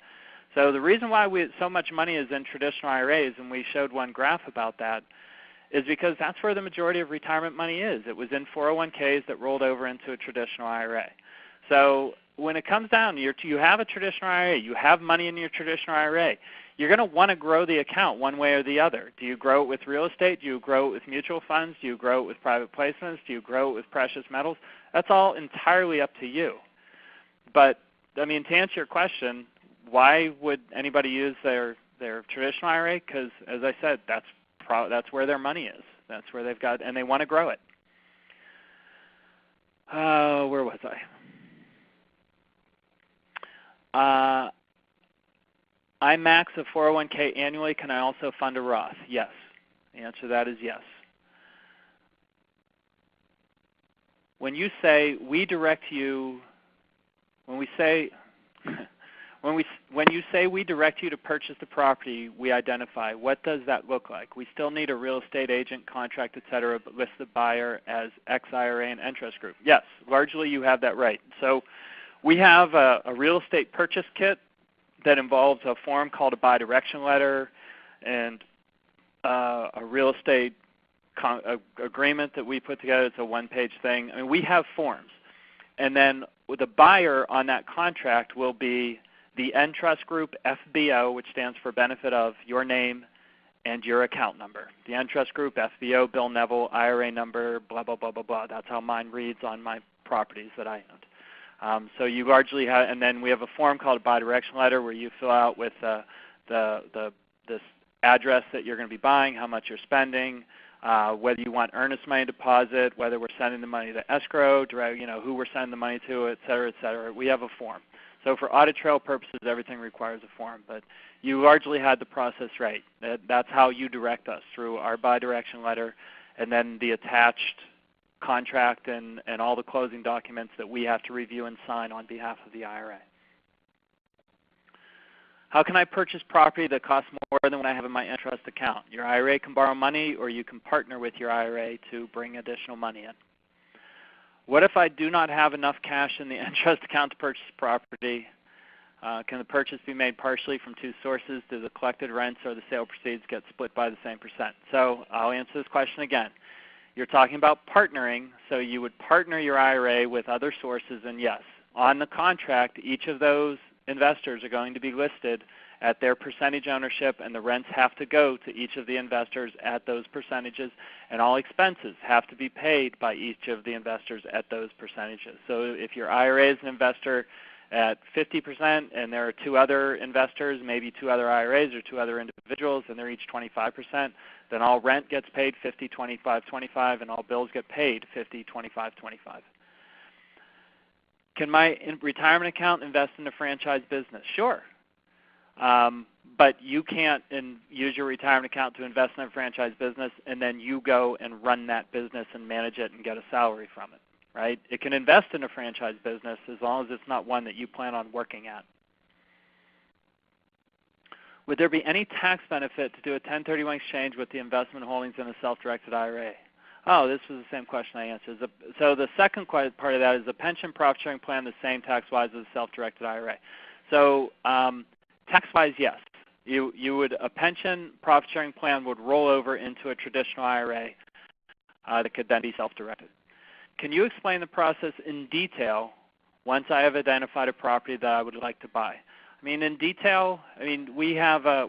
So the reason why so much money is in traditional IRAs, and we showed one graph about that, is because that's where the majority of retirement money is. It was in 401ks that rolled over into a traditional IRA. So when it comes down, you have a traditional IRA, you have money in your traditional IRA, you're going to want to grow the account one way or the other. Do you grow it with real estate? Do you grow it with mutual funds? Do you grow it with private placements? Do you grow it with precious metals? That's all entirely up to you. But, I mean, to answer your question, why would anybody use their traditional IRA? Because, as I said, that's where their money is. That's where they've got, and they want to grow it. Where was I? I max a 401k annually. Can I also fund a Roth? Yes. The answer to that is yes. When you say we direct you, when you say we direct you to purchase the property, we identify. What does that look like? We still need a real estate agent, contract, etc., but list the buyer as ex-IRA and Entrust Group. Yes, largely you have that right. So we have a real estate purchase kit that involves a form called a bi-direction letter and a real estate agreement that we put together. It's a one-page thing. I mean, we have forms. And then the buyer on that contract will be the Entrust Group FBO, which stands for benefit of your name and your account number. The Entrust Group FBO, Bill Neville, IRA number, blah, blah, blah, blah, blah. That's how mine reads on my properties that I owned. So you largely have, and then we have a form called a bi-direction letter where you fill out with this address that you're going to be buying, how much you're spending, whether you want earnest money deposit, whether we're sending the money to escrow, who we're sending the money to, et cetera, et cetera. We have a form. So for audit trail purposes, everything requires a form. But you largely had the process right. That's how you direct us, through our bi-direction letter and then the attached contract and all the closing documents that we have to review and sign on behalf of the IRA. How can I purchase property that costs more than what I have in my Entrust account? Your IRA can borrow money, or you can partner with your IRA to bring additional money in. What if I do not have enough cash in the Entrust account to purchase property? Can the purchase be made partially from two sources? Do the collected rents or the sale proceeds get split by the same percent? So I'll answer this question again. You're talking about partnering, so you would partner your IRA with other sources, and yes, on the contract, each of those investors are going to be listed at their percentage ownership, and the rents have to go to each of the investors at those percentages, and all expenses have to be paid by each of the investors at those percentages. So if your IRA is an investor at 50% and there are two other investors, maybe two other IRAs or two other individuals, and they're each 25%, then all rent gets paid 50, 25, 25, and all bills get paid 50, 25, 25. Can my retirement account invest in a franchise business? Sure. But you can't use your retirement account to invest in a franchise business and then you go and run that business and manage it and get a salary from it, right? It can invest in a franchise business as long as it's not one that you plan on working at. Would there be any tax benefit to do a 1031 exchange with the investment holdings in a self-directed IRA? Oh, this was the same question I answered. So the second part of that is the pension profit sharing plan the same tax-wise as a self-directed IRA. So tax-wise, yes. A pension profit sharing plan would roll over into a traditional IRA that could then be self-directed. Can you explain the process in detail once I have identified a property that I would like to buy? I mean, in detail, we have a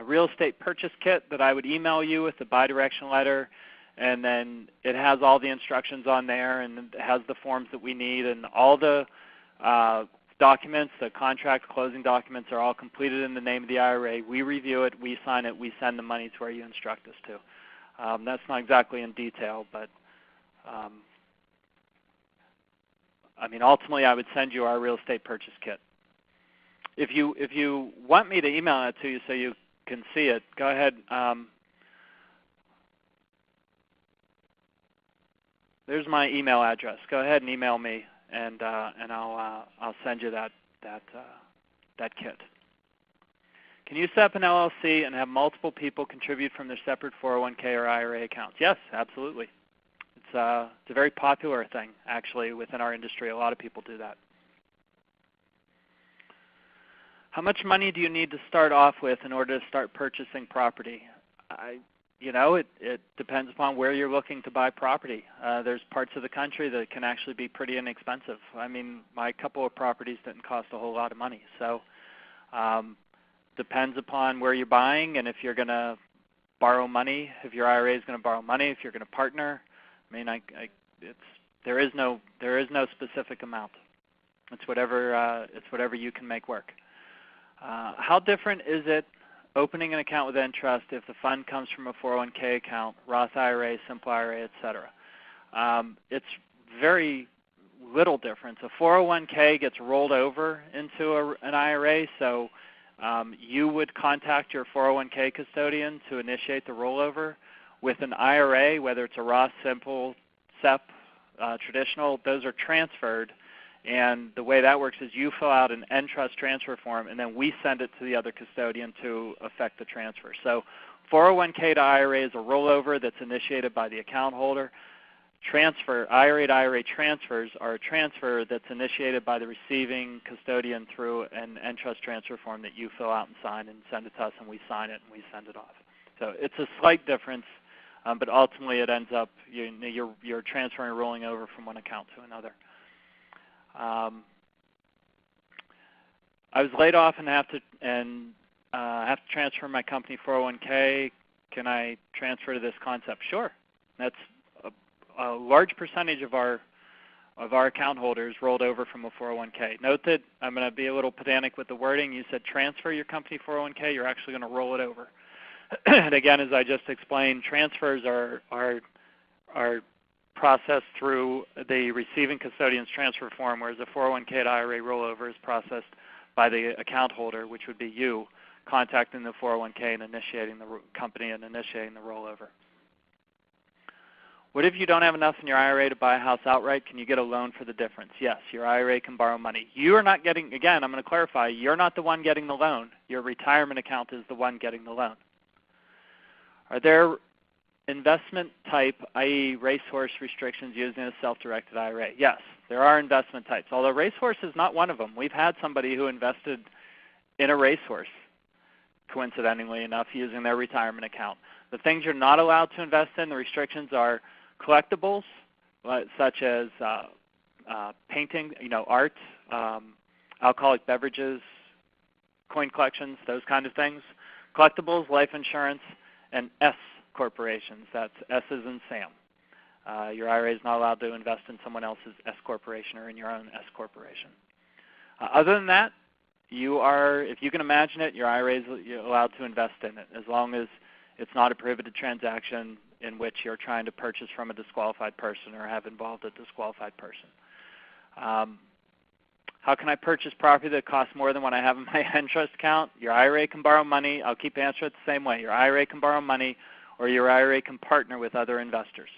real estate purchase kit that I would email you with the bi-direction letter, and then it has all the instructions on there, and it has the forms that we need, and all the documents, the contract closing documents are all completed in the name of the IRA. We review it, we sign it, we send the money to where you instruct us to. That's not exactly in detail, but ultimately I would send you our real estate purchase kit. If you want me to email that to you so you can see it, go ahead. There's my email address. Go ahead and email me, and I'll send you that kit. Can you set up an LLC and have multiple people contribute from their separate 401k or IRA accounts? Yes, absolutely. It's a very popular thing, actually, within our industry. A lot of people do that. How much money do you need to start off with in order to start purchasing property? It depends upon where you're looking to buy property. There's parts of the country that can actually be pretty inexpensive. My couple of properties didn't cost a whole lot of money. So depends upon where you're buying and if you're going to borrow money, if your IRA is going to borrow money, if you're going to partner. There is no specific amount. It's whatever you can make work. How different is it opening an account with Entrust if the fund comes from a 401k account, Roth IRA, simple IRA, etc.? It's very little difference. A 401k gets rolled over into an IRA, so you would contact your 401k custodian to initiate the rollover. With an IRA, whether it's a Roth, simple, SEP, traditional, those are transferred. And the way that works is you fill out an Entrust transfer form, and then we send it to the other custodian to effect the transfer. So 401k to IRA is a rollover that's initiated by the account holder. IRA to IRA transfers are a transfer that's initiated by the receiving custodian through an Entrust transfer form that you fill out and sign and send it to us, and we sign it and we send it off. So it's a slight difference, but ultimately it ends up you're transferring or rolling over from one account to another. I was laid off and have to transfer my company 401k. Can I transfer to this concept? Sure. That's a large percentage of our account holders rolled over from a 401k. Note that I'm going to be a little pedantic with the wording. You said transfer your company 401k. You're actually going to roll it over. And again, as I just explained, transfers are processed through the receiving custodian's transfer form, whereas a 401k to IRA rollover is processed by the account holder, which would be you, contacting the 401k and initiating the company and initiating the rollover. What if you don't have enough in your IRA to buy a house outright? Can you get a loan for the difference? Yes, your IRA can borrow money. You are not getting, again, I'm going to clarify, you're not the one getting the loan. Your retirement account is the one getting the loan. Are there investment type, i.e. racehorse restrictions using a self-directed IRA? Yes, there are investment types, although racehorse is not one of them. We've had somebody who invested in a racehorse, coincidentally enough, using their retirement account. The things you're not allowed to invest in, the restrictions are collectibles, such as painting, art, alcoholic beverages, coin collections, those kind of things. Collectibles, life insurance, and S corporations. That's S as in Sam. Your IRA is not allowed to invest in someone else's S corporation or in your own S corporation. Other than that, you are, if you can imagine it, your IRA is allowed to invest in it as long as it's not a prohibited transaction in which you're trying to purchase from a disqualified person or have involved a disqualified person. How can I purchase property that costs more than what I have in my Entrust account? Your IRA can borrow money. I'll keep answering it the same way. Your IRA can borrow money, or your IRA can partner with other investors.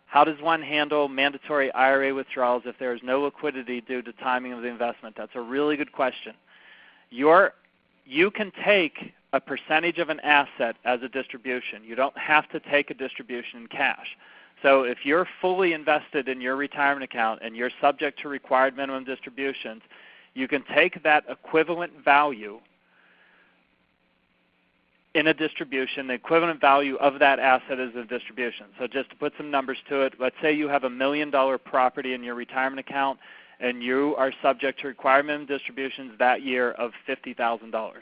How does one handle mandatory IRA withdrawals if there is no liquidity due to timing of the investment? That's a really good question. You can take a percentage of an asset as a distribution. You don't have to take a distribution in cash. So if you're fully invested in your retirement account and you're subject to required minimum distributions, you can take that equivalent value in a distribution, the equivalent value of that asset is a distribution. So just to put some numbers to it, let's say you have $1 million property in your retirement account and you are subject to required minimum distributions that year of $50,000.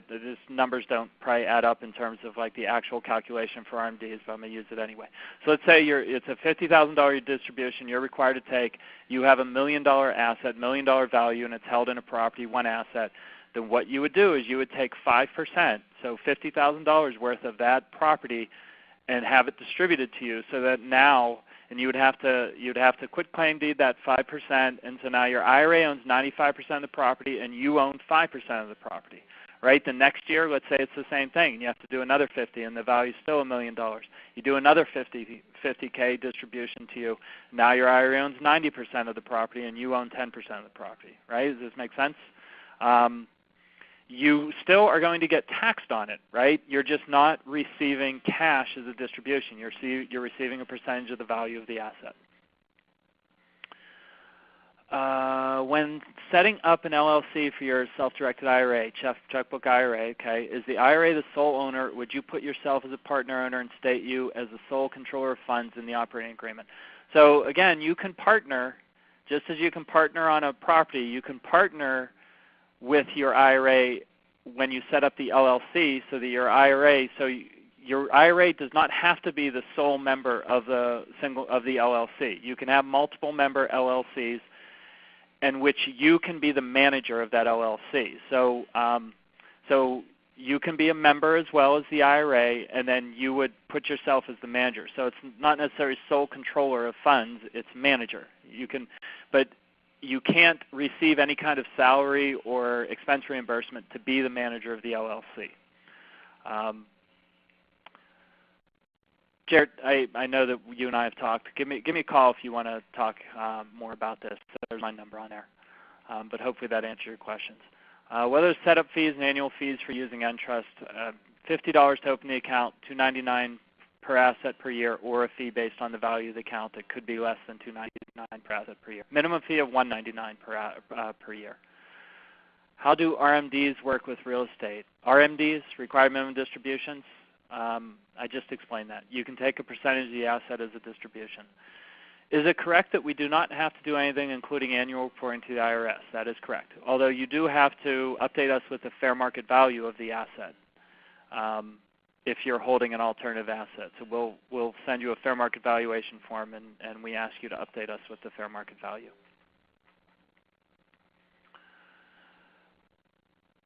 These numbers don't probably add up in terms of like the actual calculation for RMDs, but I'm going to use it anyway. So let's say it's a $50,000 distribution you're required to take. You have $1 million asset, $1 million value, and it's held in a property, one asset. Then what you would do is you would take 5%, so $50,000 worth of that property, and have it distributed to you, so that now, and you'd have to quit claim deed that 5%, and so now your IRA owns 95% of the property, and you own 5% of the property. Right? The next year, let's say it's the same thing. You have to do another 50, and the value is still $1 million. You do another 50K distribution to you. Now your IRA owns 90% of the property, and you own 10% of the property. Right? Does this make sense? You still are going to get taxed on it. Right? You're just not receiving cash as a distribution. You're receiving a percentage of the value of the asset. When setting up an LLC for your self-directed IRA, checkbook IRA, okay, is the IRA the sole owner? Would you put yourself as a partner owner and state you as the sole controller of funds in the operating agreement? So again, you can partner, just as you can partner on a property, you can partner with your IRA when you set up the LLC so that your IRA does not have to be the sole member of the LLC. You can have multiple member LLCs in which you can be the manager of that LLC. So you can be a member as well as the IRA, and then you would put yourself as the manager. So it's not necessarily sole controller of funds, it's manager. But you can't receive any kind of salary or expense reimbursement to be the manager of the LLC. Jared, I know that you and I have talked. Give me a call if you want to talk more about this. There's my number on there. But hopefully that answered your questions. Whether it's setup fees and annual fees for using Entrust, $50 to open the account, $299 per asset per year, or a fee based on the value of the account that could be less than $299 per asset per year. Minimum fee of $199 per year. How do RMDs work with real estate? RMDs, required minimum distributions. I just explained that. You can take a percentage of the asset as a distribution. Is it correct that we do not have to do anything including annual reporting to the IRS? That is correct. Although you do have to update us with the fair market value of the asset if you're holding an alternative asset. So we'll send you a fair market valuation form, and we ask you to update us with the fair market value.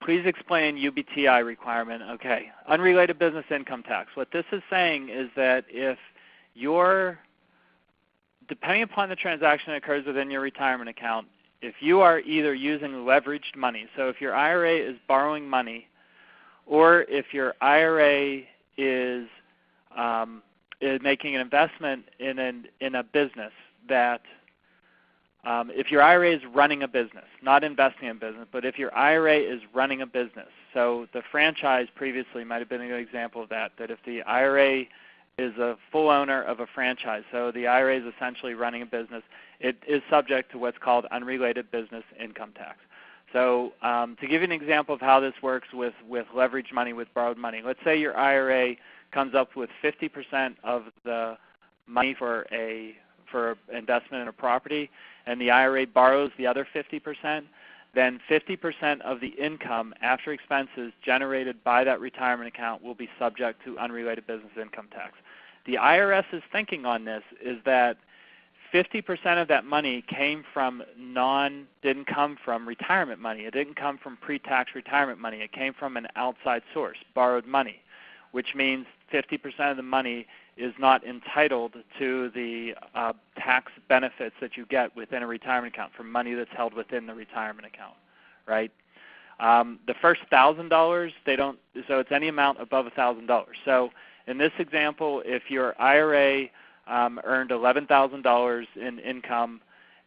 Please explain UBTI requirement. Okay, unrelated business income tax. What this is saying is that if depending upon the transaction that occurs within your retirement account, if you are either using leveraged money, so if your IRA is borrowing money, or if your IRA is making an investment in a business that if your IRA is running a business, not investing in business, but if your IRA is running a business, so the franchise previously might have been a good example of that, that if the IRA is a full owner of a franchise, so the IRA is essentially running a business, it is subject to what's called unrelated business income tax. So to give you an example of how this works with leveraged money, with borrowed money, let's say your IRA comes up with 50% of the money for investment in a property, and the IRA borrows the other 50%, then 50% of the income after expenses generated by that retirement account will be subject to unrelated business income tax. The IRS's thinking on this is that 50% of that money didn't come from retirement money. It didn't come from pre-tax retirement money. It came from an outside source, borrowed money, which means 50% of the money is not entitled to the tax benefits that you get within a retirement account from money that's held within the retirement account, right? The first $1,000, so it's any amount above $1,000. So in this example, if your IRA earned $11,000 in income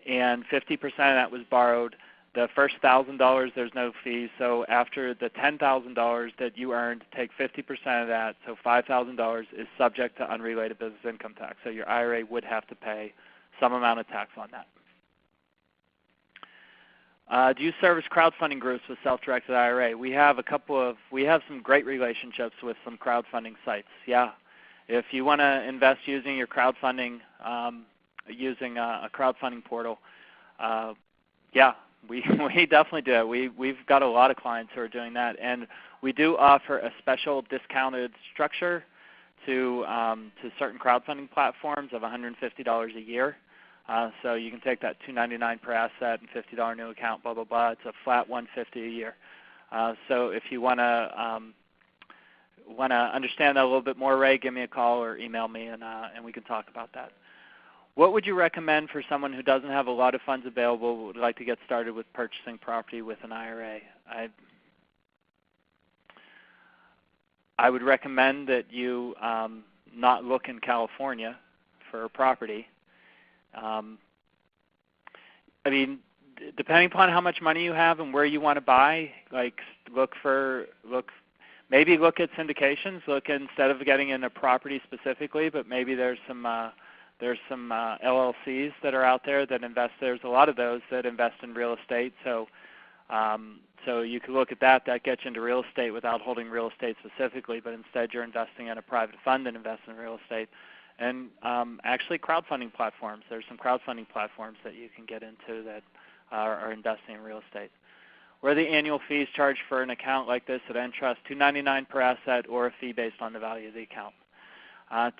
and 50% of that was borrowed, the first $1,000 there's no fees. So after the $10,000 that you earned, take 50% of that, so $5,000 is subject to unrelated business income tax. So your IRA would have to pay some amount of tax on that. Do you service crowdfunding groups with self-directed IRA? We have some great relationships with some crowdfunding sites. Yeah. If you want to invest using your crowdfunding, using a crowdfunding portal, yeah, we definitely do. We've got a lot of clients who are doing that, and we do offer a special discounted structure to certain crowdfunding platforms of $150 a year. So you can take that $299 per asset and $50 new account, blah blah blah. It's a flat $150 a year. So if you want to understand that a little bit more, Ray, give me a call or email me, and we can talk about that. What would you recommend for someone who doesn't have a lot of funds available but would like to get started with purchasing property with an IRA? I would recommend that you not look in California for a property. I mean, depending upon how much money you have and where you want to buy, like maybe look at syndications. Look, instead of getting into property specifically, but maybe there's some LLCs that are out there that invest. There's a lot of those that invest in real estate. So you could look at that. That gets you into real estate without holding real estate specifically, but instead you're investing in a private fund and invest in real estate. And actually crowdfunding platforms. There's some crowdfunding platforms that you can get into that are investing in real estate. What are the annual fees charged for an account like this at Entrust? $299 per asset or a fee based on the value of the account.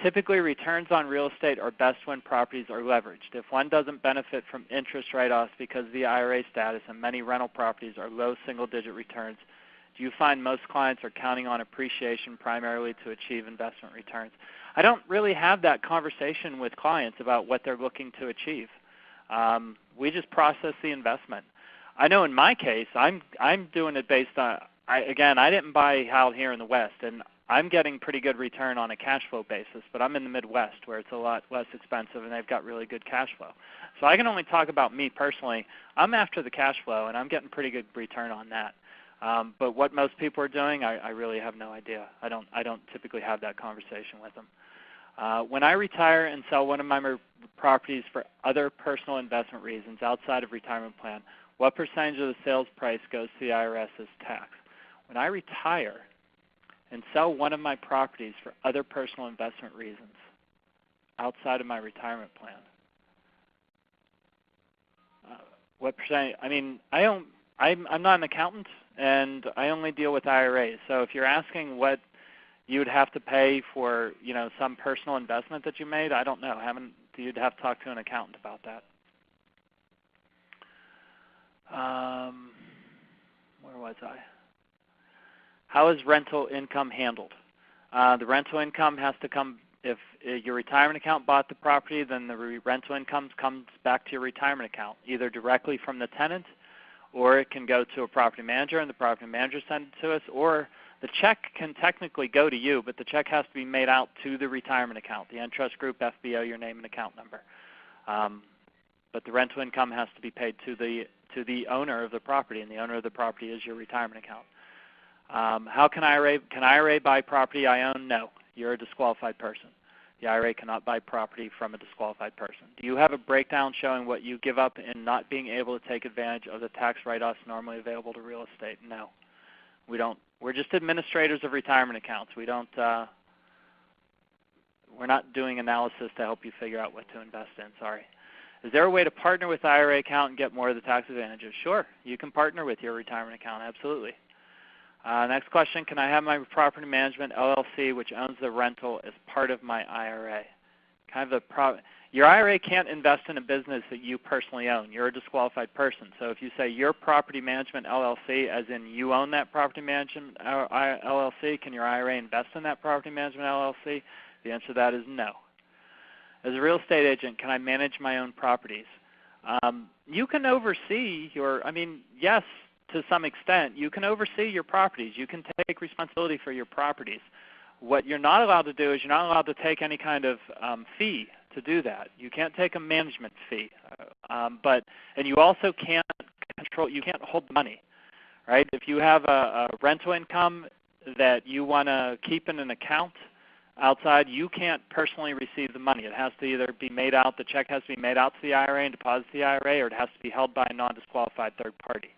Typically, returns on real estate are best when properties are leveraged. If one doesn't benefit from interest write-offs because of the IRA status and many rental properties are low single-digit returns, do you find most clients are counting on appreciation primarily to achieve investment returns? I don't really have that conversation with clients about what they're looking to achieve. We just process the investment. I know in my case, I'm doing it based on, I didn't buy out here in the West, and I'm getting pretty good return on a cash flow basis, but I'm in the Midwest where it's a lot less expensive and they've got really good cash flow. So I can only talk about me personally. I'm after the cash flow, and I'm getting pretty good return on that. But what most people are doing, I really have no idea. I don't typically have that conversation with them. When I retire and sell one of my properties for other personal investment reasons outside of retirement plan, what percentage of the sales price goes to the IRS as tax? When I retire and sell one of my properties for other personal investment reasons outside of my retirement plan, what percentage? I mean, I'm not an accountant, and I only deal with IRAs. So if you're asking what you would have to pay for, some personal investment that you made, I don't know. You'd have to talk to an accountant about that. Where was I? How is rental income handled? The rental income has to come, if your retirement account bought the property, then the rental income comes back to your retirement account, either directly from the tenant, or it can go to a property manager and the property manager sends it to us, or the check can technically go to you, but the check has to be made out to the retirement account, the Entrust Group, FBO, your name and account number. but the rental income has to be paid to the owner of the property, and the owner of the property is your retirement account. How can IRA buy property I own? No, you're a disqualified person. The IRA cannot buy property from a disqualified person. Do you have a breakdown showing what you give up in not being able to take advantage of the tax write-offs normally available to real estate? No, we don't. We're just administrators of retirement accounts. We don't. We're not doing analysis to help you figure out what to invest in. Sorry. Is there a way to partner with the IRA account and get more of the tax advantages? Sure, you can partner with your retirement account. Absolutely. Next question, can I have my property management LLC, which owns the rental, as part of my IRA? Your IRA can't invest in a business that you personally own. You're a disqualified person. So if you say your property management LLC, as in you own that property management LLC, can your IRA invest in that property management LLC? The answer to that is no. As a real estate agent, can I manage my own properties? You can oversee yes, to some extent, you can oversee your properties. You can take responsibility for your properties. What you're not allowed to do is you're not allowed to take any kind of fee to do that. You can't take a management fee, and you also can't control. You can't hold the money, right? If you have a rental income that you want to keep in an account outside, you can't personally receive the money. It has to either be made out. The check has to be made out to the IRA and deposited to the IRA, or it has to be held by a non-disqualified third party.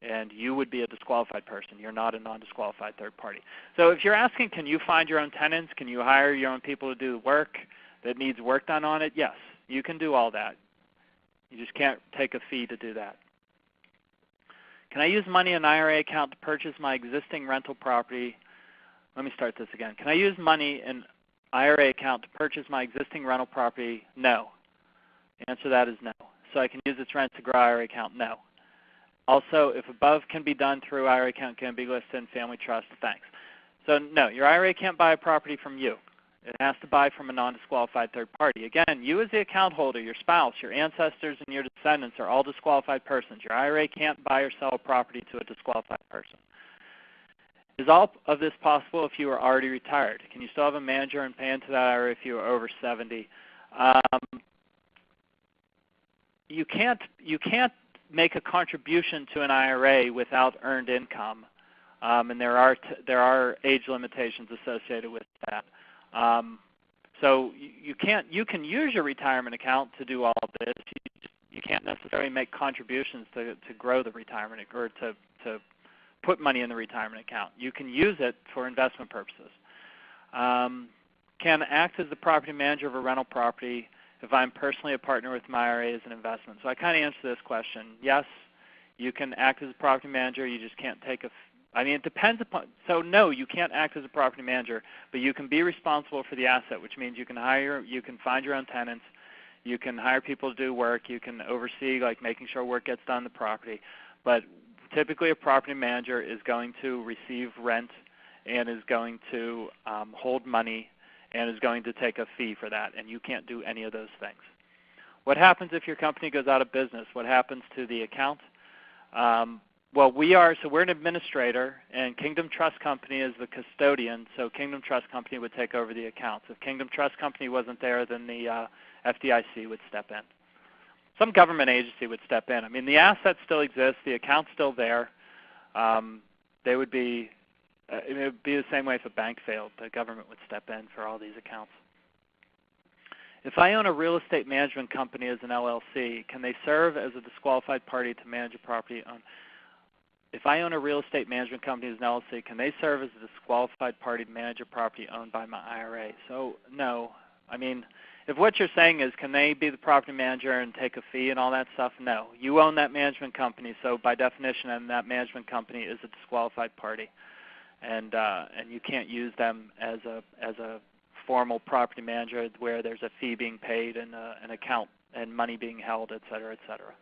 And you would be a disqualified person. You're not a non-disqualified third party. So if you're asking, can you find your own tenants? Can you hire your own people to do the work that needs work done on it? Yes, you can do all that. You just can't take a fee to do that. Can I use money in an IRA account to purchase my existing rental property? Let me start this again. Can I use money in an IRA account to purchase my existing rental property? No. The answer to that is no. So I can use its rent to grow IRA account? No. Also, if above can be done through IRA account, can be listed in family trust? Thanks. So no, your IRA can't buy a property from you. It has to buy from a non-disqualified third party. Again, you as the account holder, your spouse, your ancestors, and your descendants are all disqualified persons. Your IRA can't buy or sell a property to a disqualified person. Is all of this possible if you are already retired? Can you still have a manager and pay into that IRA if you are over 70? You can't make a contribution to an IRA without earned income, and there are age limitations associated with that. So you can use your retirement account to do all of this. You can't necessarily make contributions to grow the retirement or to put money in the retirement account. You can use it for investment purposes. Can act as the property manager of a rental property if I'm personally a partner with my IRA as an investment? So I kind of answered this question. Yes, you can act as a property manager. You just can't take it depends upon, so no, you can't act as a property manager, but you can be responsible for the asset, which means you can find your own tenants, you can hire people to do work, you can oversee making sure work gets done on the property. But typically a property manager is going to receive rent and is going to hold money and is going to take a fee for that, and you can't do any of those things. What happens if your company goes out of business? What happens to the account? We're an administrator, and Kingdom Trust Company is the custodian, so Kingdom Trust Company would take over the accounts. If Kingdom Trust Company wasn't there, then the FDIC would step in. Some government agency would step in. The assets still exist. The account's still there. It would be the same way if a bank failed. The government would step in for all these accounts. If I own a real estate management company as an LLC, can they serve as a disqualified party to manage a property owned? If I own a real estate management company as an LLC, can they serve as a disqualified party to manage a property owned by my IRA? So no. If what you're saying is can they be the property manager and take a fee and all that stuff, no. You own that management company, so by definition, that management company is a disqualified party, and you can't use them as a formal property manager where there's a fee being paid and an account and money being held, et cetera, et cetera.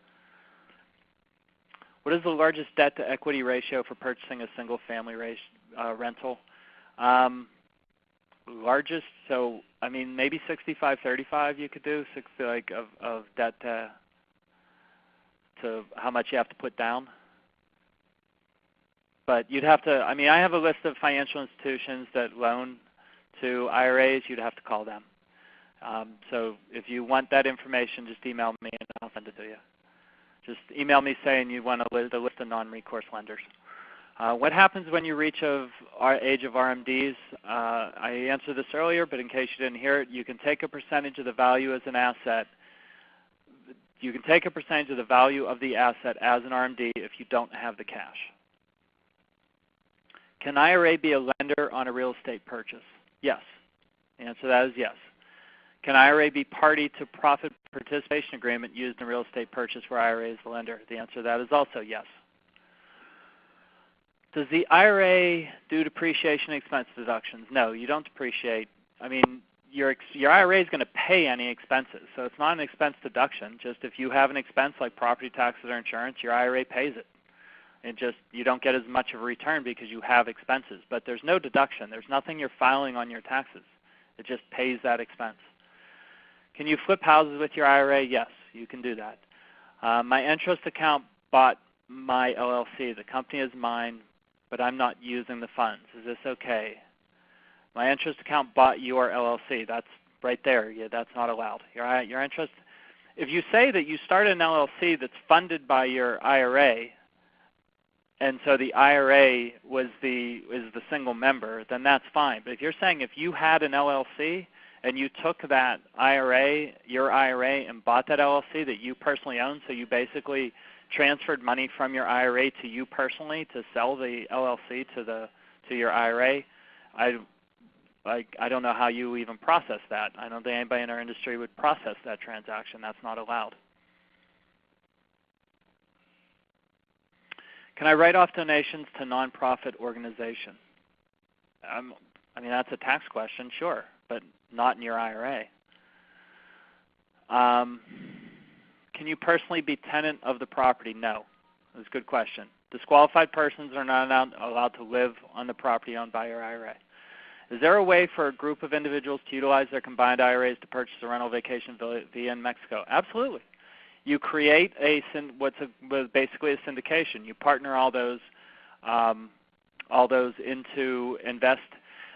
What is the largest debt-to-equity ratio for purchasing a single-family rental? Largest, so maybe 65-35 you could do, of debt to how much you have to put down. But you'd have to, I have a list of financial institutions that loan to IRAs. You'd have to call them. So if you want that information, just email me and I'll send it to you. Just email me saying you want a list of non-recourse lenders. What happens when you reach age of RMDs? I answered this earlier, but in case you didn't hear it, you can take a percentage of the value as an asset. You can take a percentage of the value of the asset as an RMD if you don't have the cash. Can IRA be a lender on a real estate purchase? Yes. The answer to that is yes. Can IRA be party to profit participation agreement used in a real estate purchase where IRA is the lender? The answer to that is also yes. Does the IRA do depreciation expense deductions? No, you don't depreciate. I mean, your IRA is going to pay any expenses, so it's not an expense deduction. Just if you have an expense like property taxes or insurance, your IRA pays it. And just you don't get as much of a return because you have expenses. But there's no deduction. There's nothing you're filing on your taxes. It just pays that expense. Can you flip houses with your IRA? Yes, you can do that. My Entrust account bought my LLC. The company is mine, but I'm not using the funds. Is this okay? My Entrust account bought your LLC. That's right there. Yeah, that's not allowed. Your interest. If you say that you started an LLC that's funded by your IRA, and so the IRA is the single member, then that's fine. But if you're saying if you had an LLC and you took that IRA, your IRA, and bought that LLC that you personally own, so you basically transferred money from your IRA to you personally to sell the LLC to your IRA, I don't know how you even process that. I don't think anybody in our industry would process that transaction. That's not allowed. Can I write off donations to nonprofit organizations? I mean, that's a tax question, sure, but not in your IRA. Can you personally be tenant of the property? No. That's a good question. Disqualified persons are not allowed to live on the property owned by your IRA. Is there a way for a group of individuals to utilize their combined IRAs to purchase a rental vacation villa in Mexico? Absolutely. You create basically a syndication. You partner all those into invest.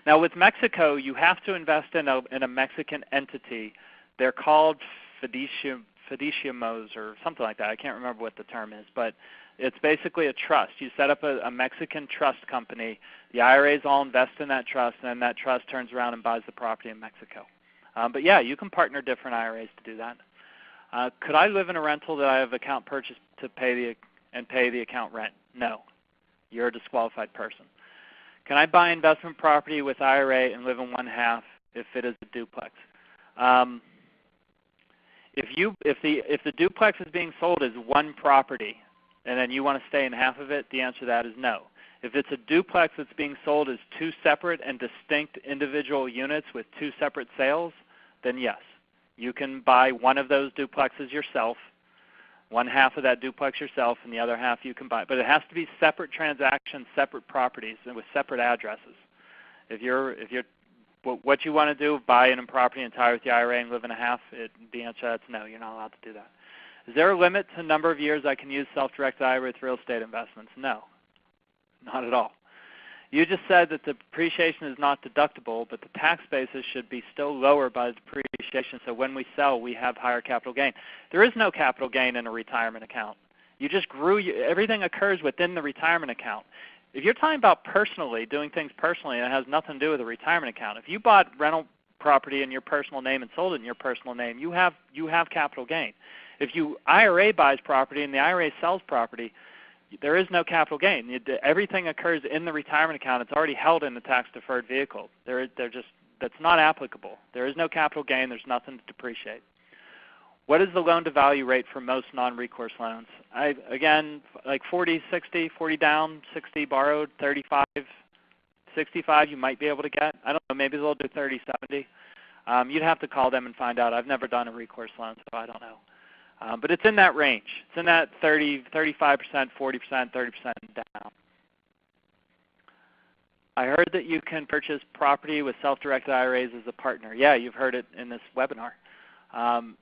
Now with Mexico, you have to invest in a Mexican entity. They're called fiduciamos or something like that. I can't remember what the term is, but it's basically a trust. You set up a Mexican trust company. The IRAs all invest in that trust, and then that trust turns around and buys the property in Mexico. But yeah, you can partner different IRAs to do that. Could I live in a rental that I have account purchase to pay the account rent? No. You're a disqualified person. Can I buy investment property with IRA and live in one half if it is a duplex? If the duplex is being sold as one property and then you want to stay in half of it, the answer to that is no. If it's a duplex that's being sold as two separate and distinct individual units with two separate sales, then yes. You can buy one of those duplexes yourself, one half of that duplex yourself, and the other half you can buy. But it has to be separate transactions, separate properties, and with separate addresses. What you want to do, buy a property entire with the IRA and live in a half, the answer to that's no, you're not allowed to do that. Is there a limit to the number of years I can use self-directed IRA with real estate investments? No, not at all. You just said that the depreciation is not deductible, but the tax basis should be still lower by the depreciation, so when we sell, we have higher capital gain. There is no capital gain in a retirement account. You just grew, everything occurs within the retirement account. If you're talking about personally, doing things personally, and it has nothing to do with a retirement account, if you bought rental property in your personal name and sold it in your personal name, you have capital gain. If you IRA buys property and the IRA sells property, there is no capital gain. Everything occurs in the retirement account. It's already held in the tax-deferred vehicle. That's not applicable. There is no capital gain. There's nothing to depreciate. What is the loan-to-value rate for most non-recourse loans? Again, like 40, 60, 40 down, 60 borrowed, 35, 65 you might be able to get. I don't know, maybe they'll do 30, 70. You'd have to call them and find out. I've never done a recourse loan, so I don't know. But it's in that range. It's in that 30, 35%, 40%, 30% down. I heard that you can purchase property with self-directed IRAs as a partner. Yeah, you've heard it in this webinar.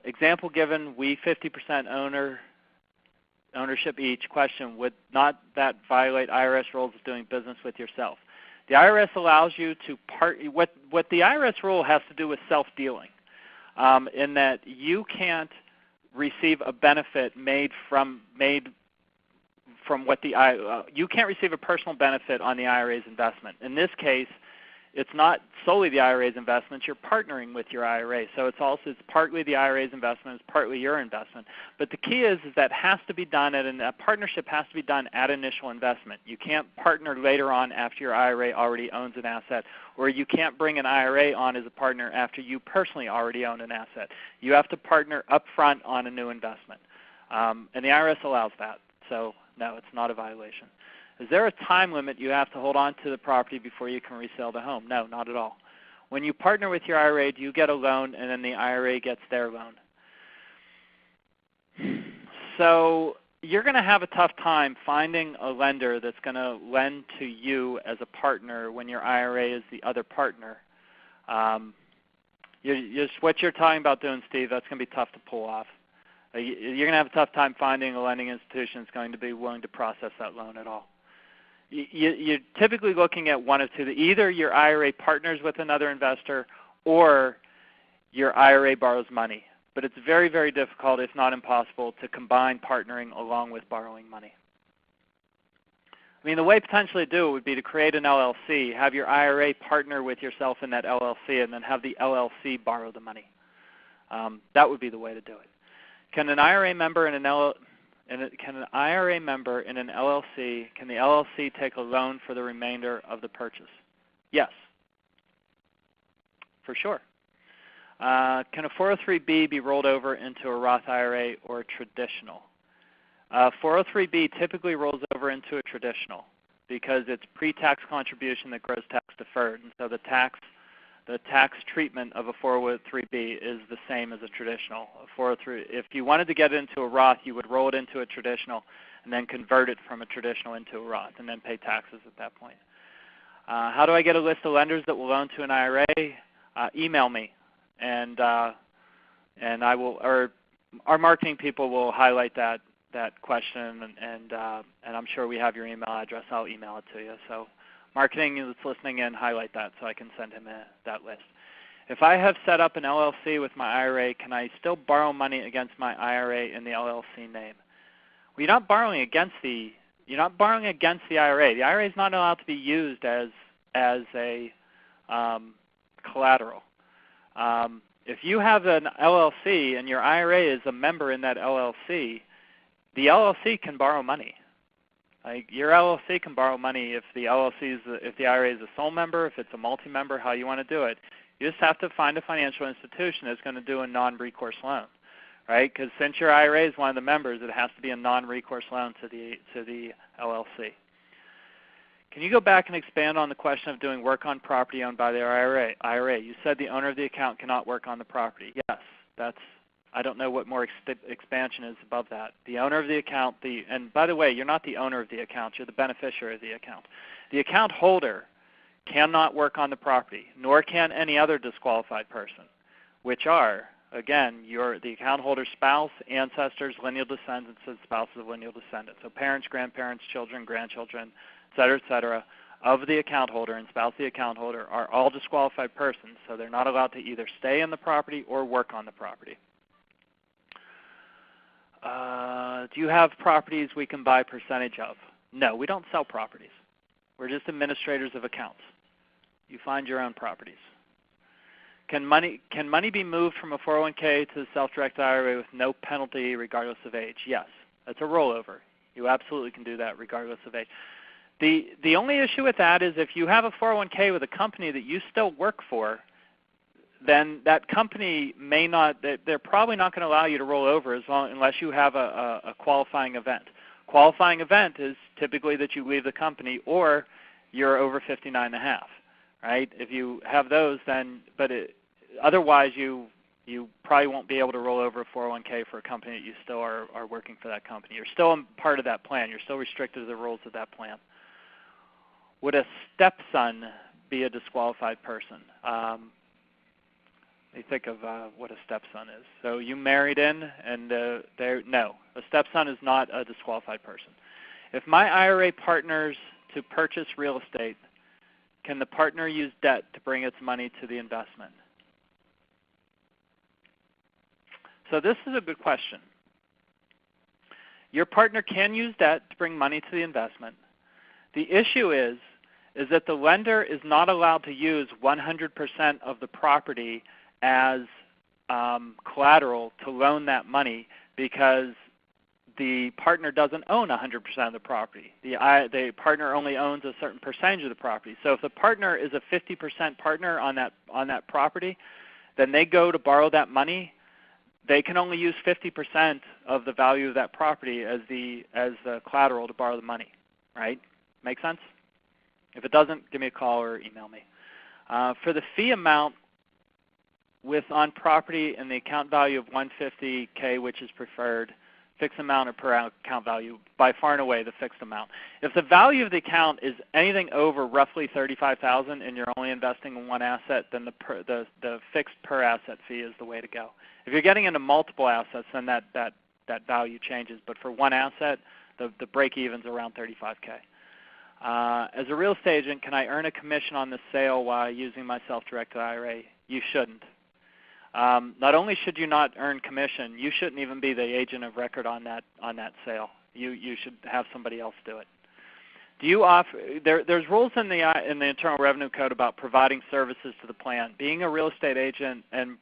Example given, we 50% ownership each. Question, would not that violate IRS rules of doing business with yourself? The IRS allows you to what the IRS rule has to do with self-dealing. in that you can't receive a benefit made from what you can't receive a personal benefit on the IRA's investment. In this case, it's not solely the IRA's investment. You're partnering with your IRA, so it's partly the IRA's investment, it's partly your investment. But the key is that has to be done a partnership has to be done at initial investment. You can't partner later on after your IRA already owns an asset, or you can't bring an IRA on as a partner after you personally already own an asset. You have to partner up front on a new investment, and the IRS allows that. So no, it's not a violation. Is there a time limit you have to hold on to the property before you can resell the home? No, not at all. When you partner with your IRA, do you get a loan and then the IRA gets their loan? So you're going to have a tough time finding a lender that's going to lend to you as a partner when your IRA is the other partner. What you're talking about doing, Steve, that's going to be tough to pull off. You're going to have a tough time finding a lending institution that's going to be willing to process that loan at all. You're typically looking at one of two. Either your IRA partners with another investor or your IRA borrows money. But it's very, very difficult, if not impossible, to combine partnering along with borrowing money. I mean, the way potentially to do it would be to create an LLC, have your IRA partner with yourself in that LLC, and then have the LLC borrow the money. That would be the way to do it. Can an IRA member in an LLC, can the LLC take a loan for the remainder of the purchase? Yes, for sure. Can a 403B be rolled over into a Roth IRA or a traditional? 403B typically rolls over into a traditional because it's pre-tax contribution that grows tax deferred, and so the tax treatment of a 403B is the same as a traditional. If you wanted to get into a Roth, you would roll it into a traditional and then convert it from a traditional into a Roth and then pay taxes at that point. How do I get a list of lenders that will loan to an IRA? Email me, and I will, or our marketing people will highlight that question, and I'm sure we have your email address. I'll email it to you. So marketing that's listening in, highlight that so I can send him that list. If I have set up an LLC with my IRA, can I still borrow money against my IRA in the LLC name? Well, you're not borrowing against the IRA. The IRA is not allowed to be used as a collateral. If you have an LLC and your IRA is a member in that LLC, the LLC can borrow money. Like your LLC can borrow money if the IRA is a sole member, if it's a multi-member, how you want to do it. You just have to find a financial institution that's going to do a non-recourse loan, right? Because since your IRA is one of the members, it has to be a non-recourse loan to the LLC. Can you go back and expand on the question of doing work on property owned by the IRA? You said the owner of the account cannot work on the property. Yes, I don't know what more expansion is above that. The owner of the account, and by the way, you're not the owner of the account, you're the beneficiary of the account. The account holder cannot work on the property, nor can any other disqualified person, which are, again, the account holder's spouse, ancestors, lineal descendants, and spouses of lineal descendants. So parents, grandparents, children, grandchildren, et cetera, of the account holder and spouse of the account holder are all disqualified persons, so they're not allowed to either stay in the property or work on the property. Do you have properties we can buy percentage of? No, we don't sell properties. We're just administrators of accounts. You find your own properties. Can money be moved from a 401k to the self-directed IRA with no penalty regardless of age? Yes, that's a rollover. You absolutely can do that regardless of age. The only issue with that is if you have a 401k with a company that you still work for, then that company may not, they're probably not going to allow you to roll over unless you have a qualifying event. Qualifying event is typically that you leave the company or you're over 59.5, right? If you have those, then, otherwise you probably won't be able to roll over a 401k for a company that you still are working for that company. You're still part of that plan. You're still restricted to the rules of that plan. Would a stepson be a disqualified person? Let me think of what a stepson is. So you married in, and no, a stepson is not a disqualified person. If my IRA partners to purchase real estate, can the partner use debt to bring its money to the investment? So this is a good question. Your partner can use debt to bring money to the investment. The issue is that the lender is not allowed to use 100% of the property as collateral to loan that money because the partner doesn't own 100% of the property. The partner only owns a certain percentage of the property. So if the partner is a 50% partner on that property, then they go to borrow that money, they can only use 50% of the value of that property as the collateral to borrow the money, right? Make sense? If it doesn't, give me a call or email me. For the fee amount with on property and the account value of $150K, which is preferred, fixed amount or per account value, by far and away the fixed amount. If the value of the account is anything over roughly $35,000 and you're only investing in one asset, then the fixed per asset fee is the way to go. If you're getting into multiple assets, then that value changes. But for one asset, the break-even is around $35K. As a real estate agent, can I earn a commission on the sale while using my self-directed IRA? You shouldn't. Not only should you not earn commission, you shouldn't even be the agent of record on that sale. You should have somebody else do it. Do you offer? There's rules in the Internal Revenue Code about providing services to the plan. Being a real estate agent and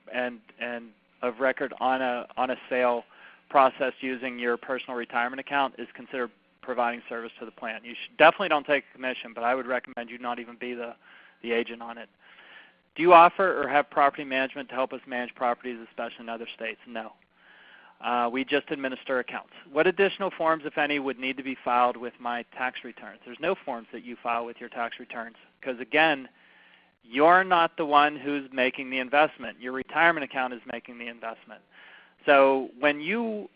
of record on a sale process using your personal retirement account is considered providing service to the plan. You definitely don't take a commission, but I would recommend you not even be the agent on it. Do you offer or have property management to help us manage properties, especially in other states? No. We just administer accounts. What additional forms, if any, would need to be filed with my tax returns? There's no forms that you file with your tax returns because, again, you're not the one who's making the investment. Your retirement account is making the investment. So when you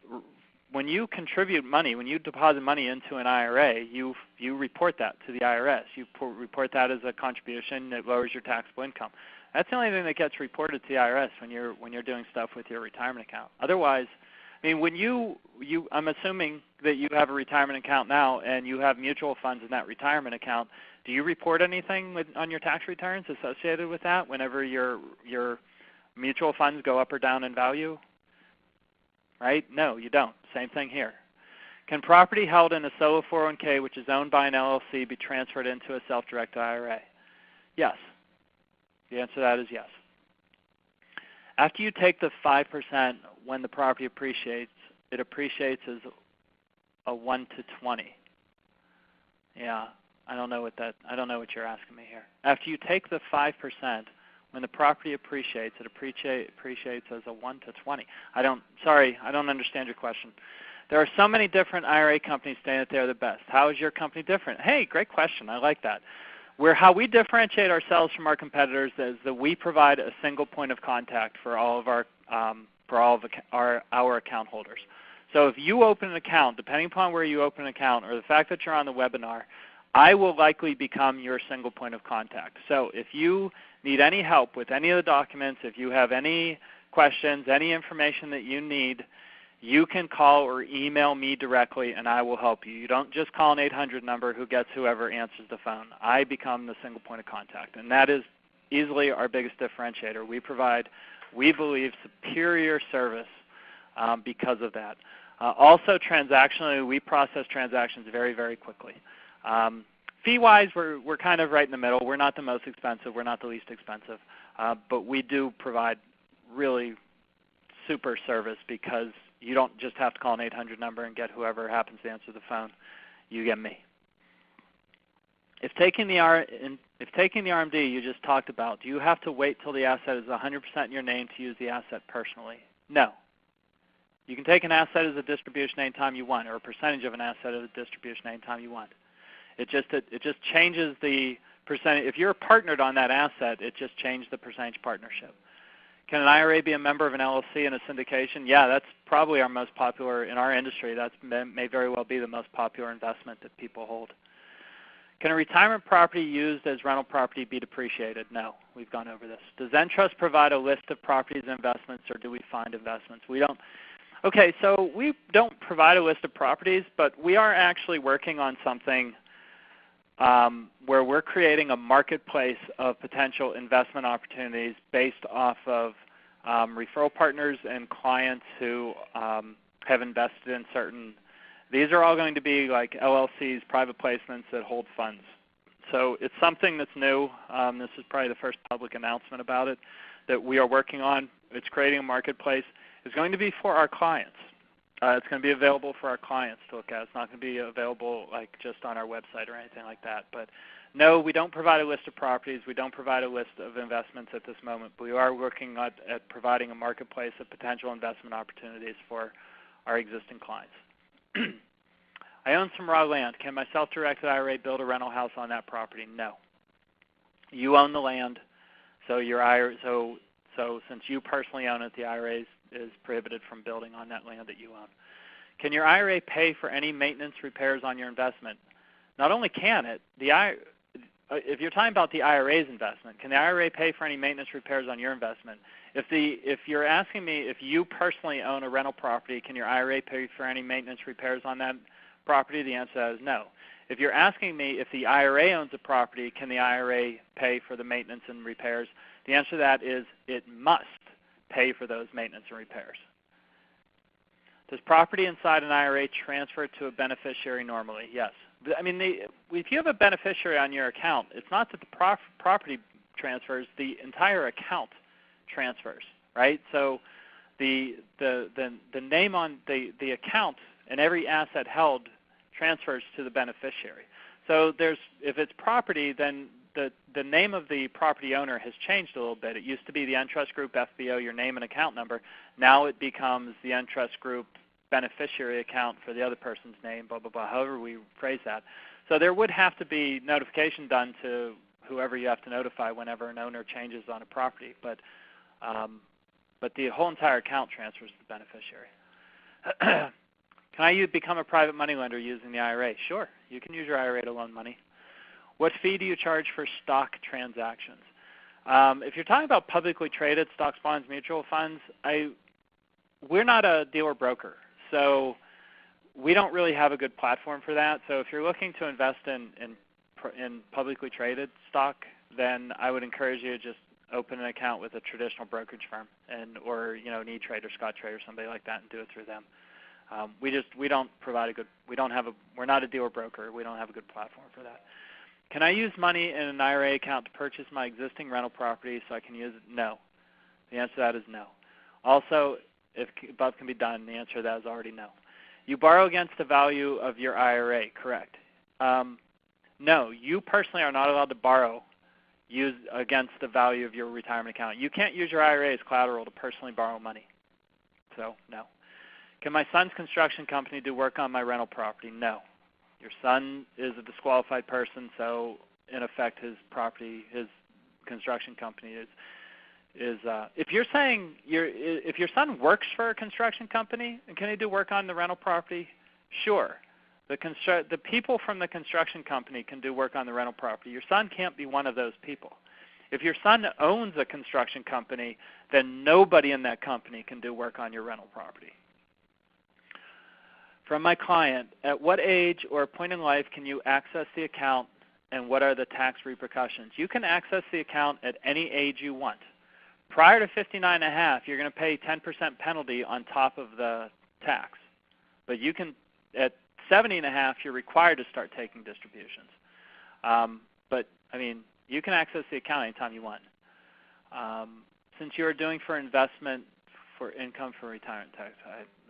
contribute money, when you deposit money into an IRA, you report that to the IRS. You report that as a contribution that lowers your taxable income. That's the only thing that gets reported to the IRS when you're doing stuff with your retirement account. Otherwise, I mean, when I'm assuming that you have a retirement account now and you have mutual funds in that retirement account. Do you report anything on your tax returns associated with that whenever your mutual funds go up or down in value? Right? No, you don't. Same thing here. Can property held in a solo 401k, which is owned by an LLC, be transferred into a self-directed IRA? Yes. The answer to that is yes. After you take the 5% when the property appreciates, it appreciates as a 1 to 20. Yeah, I don't know what you're asking me here. After you take the 5%, when the property appreciates, it appreciates as a 1 to 20. I don't understand your question. There are so many different IRA companies saying that they're the best. How is your company different? Hey, great question. I like that. How we differentiate ourselves from our competitors is that we provide a single point of contact for all of our account holders. So if you open an account, depending upon where you open an account or the fact that you're on the webinar, I will likely become your single point of contact. So if you need any help with any of the documents, if you have any questions, any information that you need, you can call or email me directly and I will help you. You don't just call an 800 number who gets whoever answers the phone. I become the single point of contact, and that is easily our biggest differentiator. We provide, we believe, superior service because of that. Also, transactionally, we process transactions very, very quickly. Fee-wise, we're kind of right in the middle. We're not the most expensive. We're not the least expensive. But we do provide really super service because you don't just have to call an 800 number and get whoever happens to answer the phone. You get me. If taking the RMD you just talked about, do you have to wait till the asset is 100% in your name to use the asset personally? No. You can take an asset as a distribution anytime you want, or a percentage of an asset as a distribution anytime you want. It just changes the percentage. If you're partnered on that asset, it just changed the percentage partnership. Can an IRA be a member of an LLC in a syndication? Yeah, that's probably our most popular in our industry. That may very well be the most popular investment that people hold. Can a retirement property used as rental property be depreciated? No, we've gone over this. Does Entrust provide a list of properties and investments, or do we find investments? We don't. Okay, so we don't provide a list of properties, but we are actually working on something where we're creating a marketplace of potential investment opportunities based off of referral partners and clients who have invested in certain, these are all going to be like LLCs, private placements that hold funds. So it's something that's new. This is probably the first public announcement about it that we are working on. It's creating a marketplace. It's going to be for our clients. It's going to be available for our clients to look at. It's not going to be available like just on our website or anything like that. But no, we don't provide a list of properties. We don't provide a list of investments at this moment. But we are working at providing a marketplace of potential investment opportunities for our existing clients. I own some raw land. Can my self-directed IRA build a rental house on that property? No. You own the land, so your IRA, so since you personally own it, the IRA is prohibited from building on that land that you own. Can your IRA pay for any maintenance repairs on your investment? Not only can it, if you're talking about the IRA's investment, can the IRA pay for any maintenance repairs on your investment? If you're asking me if you personally own a rental property, can your IRA pay for any maintenance repairs on that property? The answer to that is no. If you're asking me if the IRA owns a property, can the IRA pay for the maintenance and repairs? The answer to that is it must pay for those maintenance and repairs. Does property inside an IRA transfer to a beneficiary normally? Yes. I mean, if you have a beneficiary on your account, it's not that the property transfers, the entire account transfers, right? So the name on the account and every asset held transfers to the beneficiary. So if it's property, then the name of the property owner has changed a little bit. It used to be the Entrust Group FBO, your name and account number. Now it becomes the Entrust Group beneficiary account for the other person's name, blah, blah, blah, however we phrase that. So there would have to be notification done to whoever you have to notify whenever an owner changes on a property. But the whole entire account transfers to the beneficiary. Can I become a private money lender using the IRA? Sure, you can use your IRA to loan money. What fee do you charge for stock transactions? If you're talking about publicly traded stocks, bonds, mutual funds, we're not a dealer broker, so we don't really have a good platform for that. So if you're looking to invest in publicly traded stock, then I would encourage you to just open an account with a traditional brokerage firm, or an E-Trade or Scott Trade or somebody like that, and do it through them. We don't provide we're not a dealer broker. We don't have a good platform for that. Can I use money in an IRA account to purchase my existing rental property so I can use it? No. The answer to that is no. Also, if above can be done, the answer to that is already no. You borrow against the value of your IRA, correct? No, you personally are not allowed to borrow against the value of your retirement account. You can't use your IRA as collateral to personally borrow money. So, no. Can my son's construction company do work on my rental property? No. Your son is a disqualified person, so in effect his construction company is if you're saying if your son works for a construction company, can he do work on the rental property? Sure. The people from the construction company can do work on the rental property. Your son can't be one of those people. If your son owns a construction company, then nobody in that company can do work on your rental property. From my client, at what age or point in life can you access the account, and what are the tax repercussions? You can access the account at any age you want. Prior to 59.5, you're going to pay 10% penalty on top of the tax. But you can, at 70.5, you're required to start taking distributions. But, I mean, you can access the account anytime you want. Since you are doing for investment for income for retirement tax,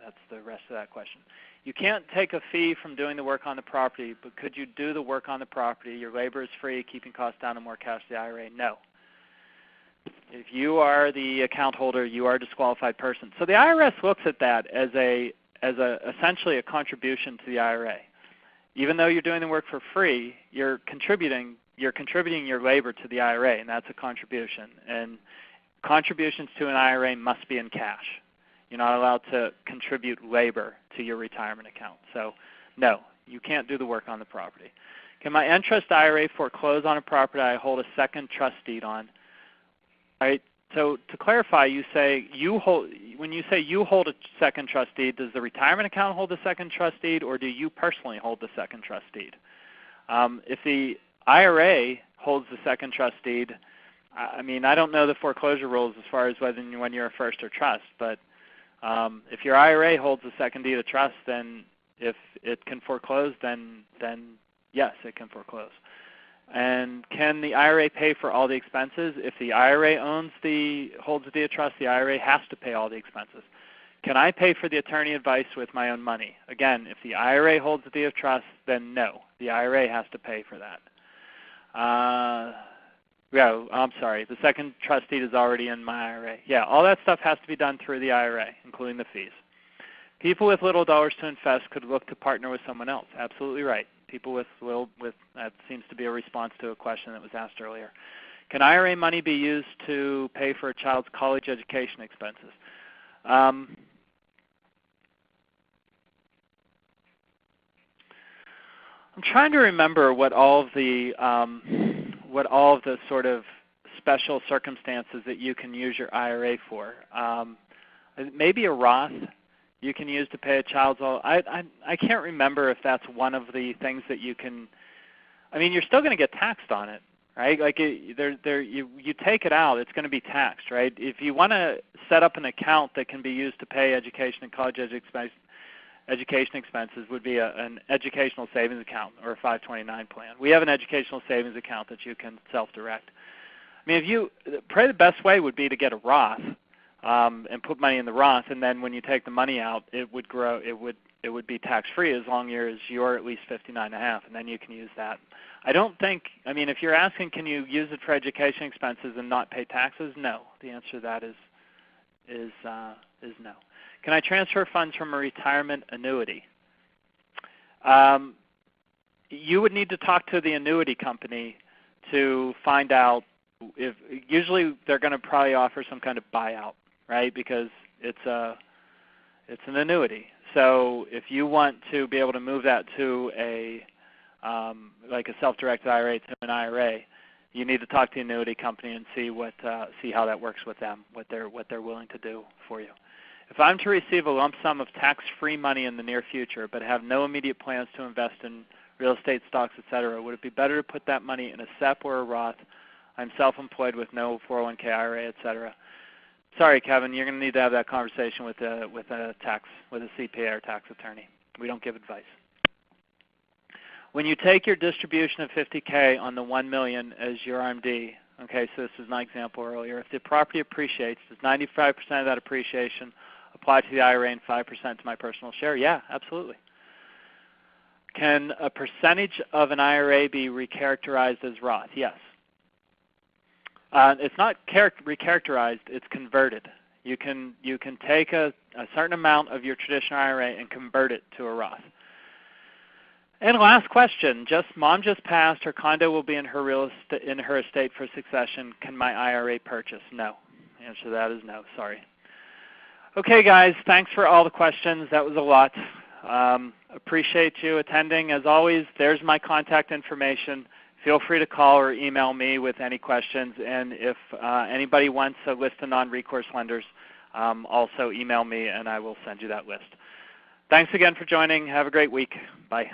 that's the rest of that question. You can't take a fee from doing the work on the property, but could you do the work on the property? Your labor is free, keeping costs down and more cash to the IRA. No. If you are the account holder, you are a disqualified person. So the IRS looks at that as essentially a contribution to the IRA. Even though you're doing the work for free, you're contributing your labor to the IRA, and that's a contribution. And contributions to an IRA must be in cash. You're not allowed to contribute labor to your retirement account. So, no, you can't do the work on the property. Can my Entrust IRA foreclose on a property I hold a second trust deed on? All right. So to clarify, when you say you hold a second trust deed, does the retirement account hold the second trust deed, or do you personally hold the second trust deed? If the IRA holds the second trust deed, I mean, I don't know the foreclosure rules as far as when you're a first or trust, but if your IRA holds a second deed of trust, then if it can foreclose, then yes, it can foreclose. And can the IRA pay for all the expenses? If the IRA holds the deed of trust, the IRA has to pay all the expenses. Can I pay for the attorney advice with my own money? Again, if the IRA holds the deed of trust, then no, the IRA has to pay for that. Yeah, I'm sorry, the second trust deed is already in my IRA. Yeah, all that stuff has to be done through the IRA, including the fees. People with little dollars to invest could look to partner with someone else. Absolutely right. People with that seems to be a response to a question that was asked earlier. Can IRA money be used to pay for a child's college education expenses? I'm trying to remember what all of the sort of special circumstances that you can use your IRA for. Maybe a Roth you can use to pay a child's. I can't remember if that's one of the things that you can. I mean, you're still going to get taxed on it, right? Like you take it out, it's going to be taxed, right? If you want to set up an account that can be used to pay education and college education expenses, would be an educational savings account or a 529 plan. We have an educational savings account that you can self-direct. I mean, probably the best way would be to get a Roth and put money in the Roth, and then when you take the money out, it would grow. It would be tax-free as long as you're at least 59.5, and then you can use that. I don't think. I mean, if you're asking, can you use it for education expenses and not pay taxes? No. The answer to that is no. Can I transfer funds from a retirement annuity? You would need to talk to the annuity company to find out if. Usually, they're going to probably offer some kind of buyout, right? Because it's an annuity. So if you want to be able to move that to like a self-directed IRA to an IRA, you need to talk to the annuity company and see how that works with them, what they're willing to do for you. If I'm to receive a lump sum of tax-free money in the near future but have no immediate plans to invest in real estate, stocks, etc., would it be better to put that money in a SEP or a Roth? I'm self-employed with no 401k, IRA, etc. Sorry, Kevin, you're going to need to have that conversation with a CPA or tax attorney. We don't give advice. When you take your distribution of $50K on the $1 million as your RMD, okay, so this is my example earlier. If the property appreciates, does 95% of that appreciation apply to the IRA and 5% to my personal share? Yeah, absolutely. Can a percentage of an IRA be recharacterized as Roth? Yes. It's not recharacterized, it's converted. You can take a certain amount of your traditional IRA and convert it to a Roth. And last question, mom just passed, her condo will be in her estate for succession. Can my IRA purchase? No. The answer to that is no, sorry. Okay guys, thanks for all the questions. That was a lot. Appreciate you attending. As always, there's my contact information. Feel free to call or email me with any questions. And if anybody wants a list of non-recourse lenders, also email me and I will send you that list. Thanks again for joining. Have a great week. Bye.